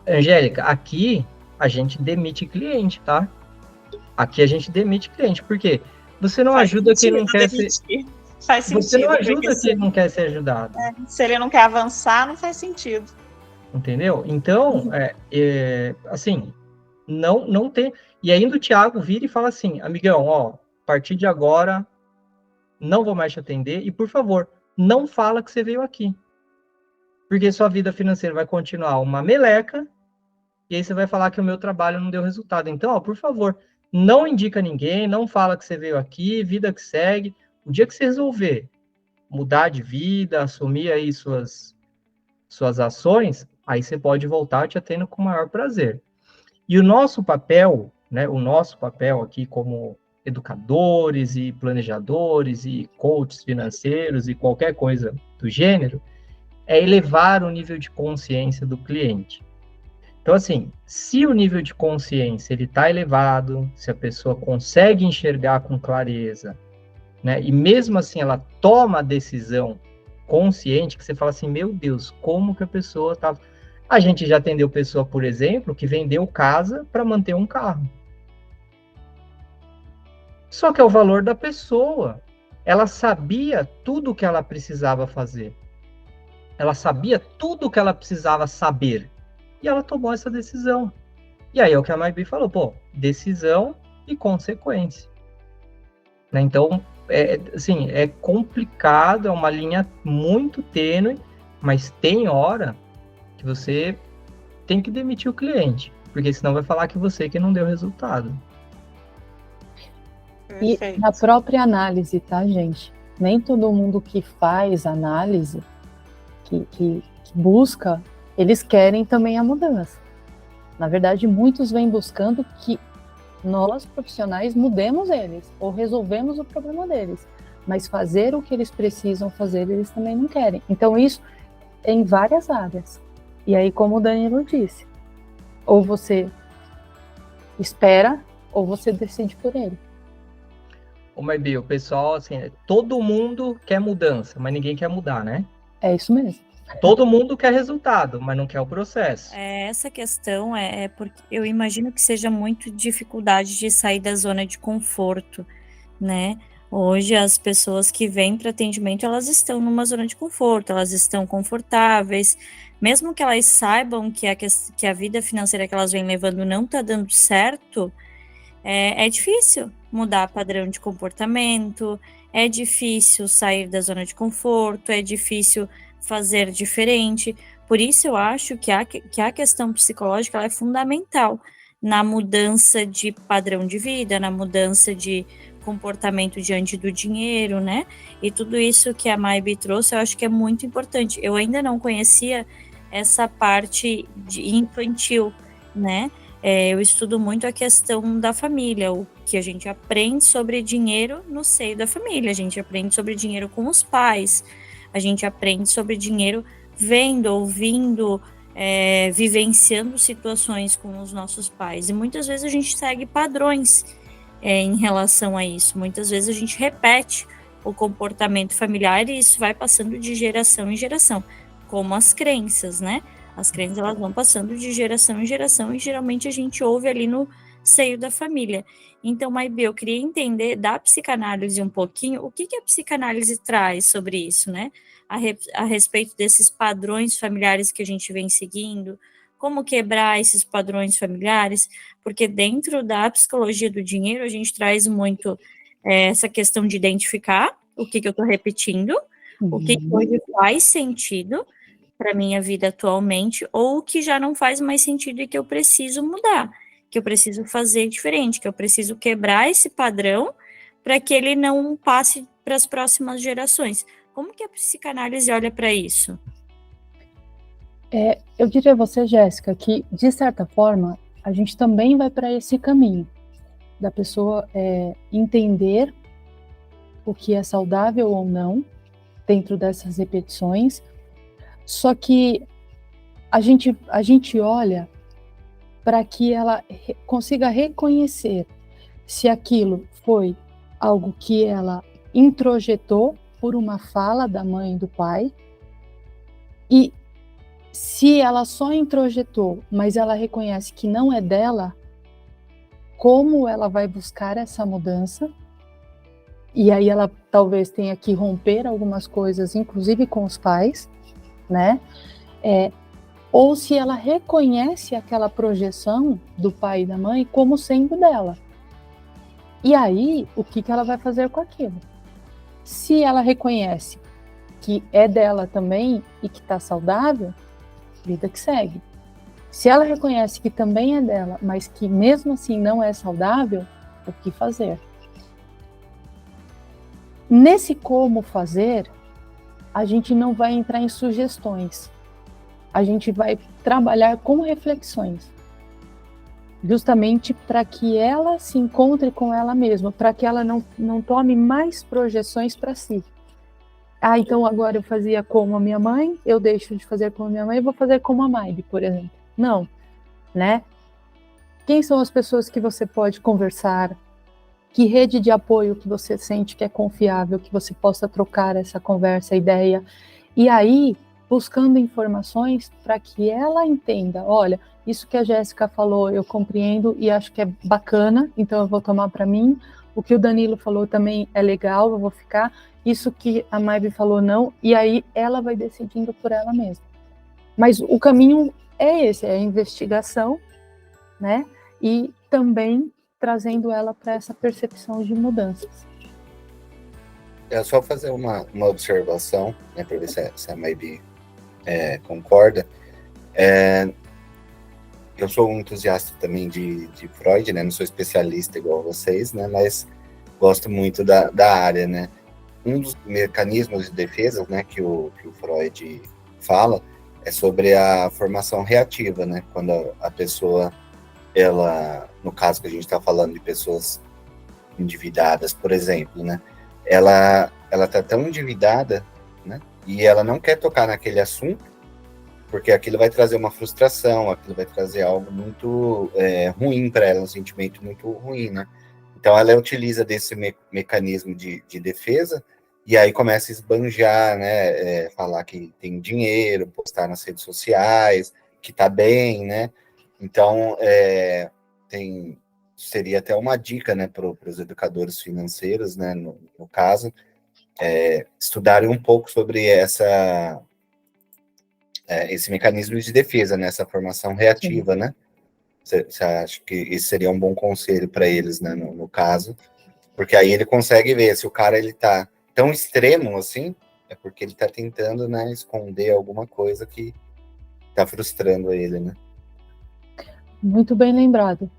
Angélica, aqui a gente demite cliente, tá? Aqui a gente demite cliente, porque você não ajuda quem não quer ser... Faz sentido. Você não ajuda quem não quer ser ajudado. Se ele não quer avançar, não faz sentido. Entendeu? Então, assim, não tem... E ainda o Thiago vira e fala assim, amigão, ó, a partir de agora, não vou mais te atender, e por favor, não fala que você veio aqui. porque sua vida financeira vai continuar uma meleca, e aí você vai falar que o meu trabalho não deu resultado. Então, ó, por favor, não indica ninguém, não fala que você veio aqui, vida que segue. O dia que você resolver mudar de vida, assumir aí suas ações, aí você pode voltar te atendo com o maior prazer. E o nosso papel, né, o nosso papel aqui como educadores e planejadores e coaches financeiros e qualquer coisa do gênero, é elevar o nível de consciência do cliente. Então, assim, se o nível de consciência ele está elevado, se a pessoa consegue enxergar com clareza, né, e mesmo assim ela toma a decisão consciente, que você fala assim, meu Deus, como que a pessoa está... A gente já atendeu pessoa, por exemplo, que vendeu casa para manter um carro. Só que é o valor da pessoa. Ela sabia tudo o que ela precisava fazer. Ela sabia tudo o que ela precisava saber. E ela tomou essa decisão. E aí é o que a Maybi falou, pô, decisão e consequência. Né? Então, assim, é complicado, é uma linha muito tênue, mas tem hora que você tem que demitir o cliente, porque senão vai falar que você que não deu resultado. E na própria análise, tá, gente? Nem todo mundo que faz análise, que busca, eles querem também a mudança. Na verdade, muitos vêm buscando que nós, profissionais, mudemos eles, ou resolvemos o problema deles. Mas fazer o que eles precisam fazer, eles também não querem. Então, isso é em várias áreas. E aí, como o Danilo disse, ou você espera, ou você decide por ele. Ô, Maybi, o pessoal, assim, todo mundo quer mudança, mas ninguém quer mudar, né? É isso mesmo. Todo mundo quer resultado, mas não quer o processo. Essa questão é porque eu imagino que seja muito dificuldade de sair da zona de conforto, né? Hoje as pessoas que vêm para atendimento, elas estão numa zona de conforto, elas estão confortáveis, mesmo que elas saibam que a vida financeira que elas vêm levando não está dando certo, é difícil mudar padrão de comportamento, é difícil sair da zona de conforto, é difícil fazer diferente. Por isso eu acho que a questão psicológica ela é fundamental na mudança de padrão de vida, na mudança de comportamento diante do dinheiro, né? E tudo isso que a Maybi trouxe, eu acho que é muito importante. Eu ainda não conhecia essa parte infantil, né? Eu estudo muito a questão da família, o que a gente aprende sobre dinheiro no seio da família, a gente aprende sobre dinheiro com os pais, a gente aprende sobre dinheiro vendo, ouvindo, vivenciando situações com os nossos pais. E muitas vezes a gente segue padrões em relação a isso. Muitas vezes a gente repete o comportamento familiar e isso vai passando de geração em geração, como as crenças, né? As crenças elas vão passando de geração em geração e geralmente a gente ouve ali no seio da família. Então, Maybi, eu queria entender da psicanálise um pouquinho, o que a psicanálise traz sobre isso, né? A respeito desses padrões familiares que a gente vem seguindo, como quebrar esses padrões familiares, porque dentro da psicologia do dinheiro a gente traz muito essa questão de identificar o que eu estou repetindo, o que hoje faz sentido para a minha vida atualmente, ou o que já não faz mais sentido e que eu preciso mudar, que eu preciso fazer diferente, que eu preciso quebrar esse padrão para que ele não passe para as próximas gerações. Como que a psicanálise olha para isso? Eu diria a você, Jéssica, que, de certa forma, a gente também vai para esse caminho da pessoa entender o que é saudável ou não dentro dessas repetições. Só que a gente olha para que ela consiga reconhecer se aquilo foi algo que ela introjetou por uma fala da mãe e do pai, e se ela só introjetou, mas ela reconhece que não é dela, como ela vai buscar essa mudança? E aí ela talvez tenha que romper algumas coisas, inclusive com os pais, né? Ou se ela reconhece aquela projeção do pai e da mãe como sendo dela. E aí, o que ela vai fazer com aquilo? Se ela reconhece que é dela também e que está saudável, vida que segue. Se ela reconhece que também é dela, mas que mesmo assim não é saudável, o que fazer? Nesse como fazer, a gente não vai entrar em sugestões. A gente vai trabalhar com reflexões. Justamente para que ela se encontre com ela mesma, para que ela não tome mais projeções para si. Ah, então agora eu fazia como a minha mãe, eu deixo de fazer como a minha mãe, eu vou fazer como a Maybe, por exemplo. Não, né? Quem são as pessoas que você pode conversar? Que rede de apoio que você sente que é confiável, que você possa trocar essa conversa, ideia? E aí, buscando informações para que ela entenda, olha, isso que a Jéssica falou, eu compreendo e acho que é bacana, então eu vou tomar para mim. O que o Danilo falou também é legal, eu vou ficar. Isso que a Maybe falou não, e aí ela vai decidindo por ela mesma. Mas o caminho é esse, é a investigação, né? E também trazendo ela para essa percepção de mudanças. É só fazer uma observação, né, para ver se a Maybe concorda. Eu sou um entusiasta também de Freud, né? Não sou especialista igual vocês, né? Mas gosto muito da área, né? Um dos mecanismos de defesa, né, que o Freud fala é sobre a formação reativa, né? Quando a pessoa, ela, no caso que a gente está falando de pessoas endividadas, por exemplo, né? Ela está tão endividada, né? E ela não quer tocar naquele assunto, porque aquilo vai trazer uma frustração, aquilo vai trazer algo muito ruim para ela, um sentimento muito ruim, né? Então ela utiliza desse mecanismo de defesa, e aí começa a esbanjar, né? Falar que tem dinheiro, postar nas redes sociais, que tá bem, né? Então, seria até uma dica, né, para os educadores financeiros, né, no caso, estudarem um pouco sobre esse mecanismo de defesa, né, essa formação reativa, sim, né? Você acha que isso seria um bom conselho para eles, né, no caso? Porque aí ele consegue ver se o cara ele tá tão extremo assim, é porque ele está tentando, né, esconder alguma coisa que está frustrando ele, né? Muito bem lembrado,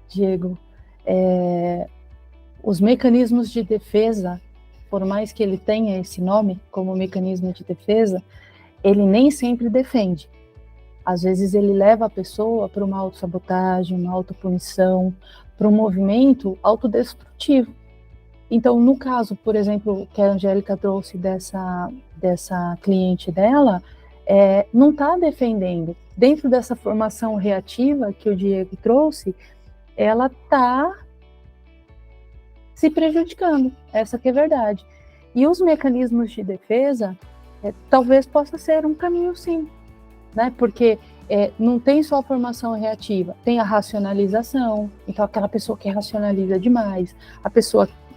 Diego. Os mecanismos de defesa, por mais que ele tenha esse nome como mecanismo de defesa, ele nem sempre defende. Às vezes ele leva a pessoa para uma autossabotagem, uma autopunição, para um movimento autodestrutivo. Então, no caso, por exemplo, que a Angélica trouxe dessa cliente dela, não está defendendo. Dentro dessa formação reativa que o Diego trouxe, ela está se prejudicando, essa que é a verdade. E os mecanismos de defesa, talvez possa ser um caminho sim, né? Porque não tem só a formação reativa, tem a racionalização, então aquela pessoa que racionaliza demais,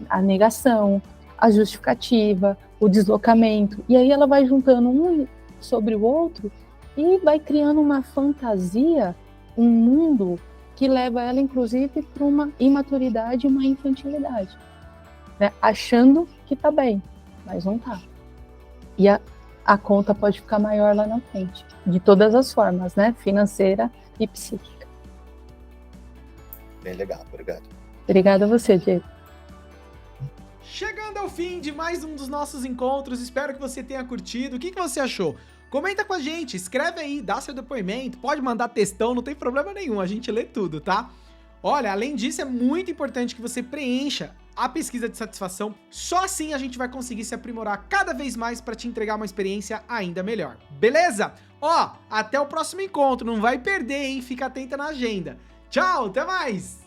a negação, a justificativa, o deslocamento, e aí ela vai juntando um sobre o outro e vai criando uma fantasia, um mundo que leva ela, inclusive, para uma imaturidade e uma infantilidade, né? Achando que tá bem, mas não tá. E a conta pode ficar maior lá na frente, de todas as formas, né? Financeira e psíquica. Bem legal, obrigado. Obrigada a você, Diego. Chegando ao fim de mais um dos nossos encontros, espero que você tenha curtido. O que você achou? Comenta com a gente, escreve aí, dá seu depoimento, pode mandar textão, não tem problema nenhum, a gente lê tudo, tá? Olha, além disso, é muito importante que você preencha a pesquisa de satisfação, só assim a gente vai conseguir se aprimorar cada vez mais para te entregar uma experiência ainda melhor, beleza? Ó, até o próximo encontro, não vai perder, hein? Fica atenta na agenda. Tchau, até mais!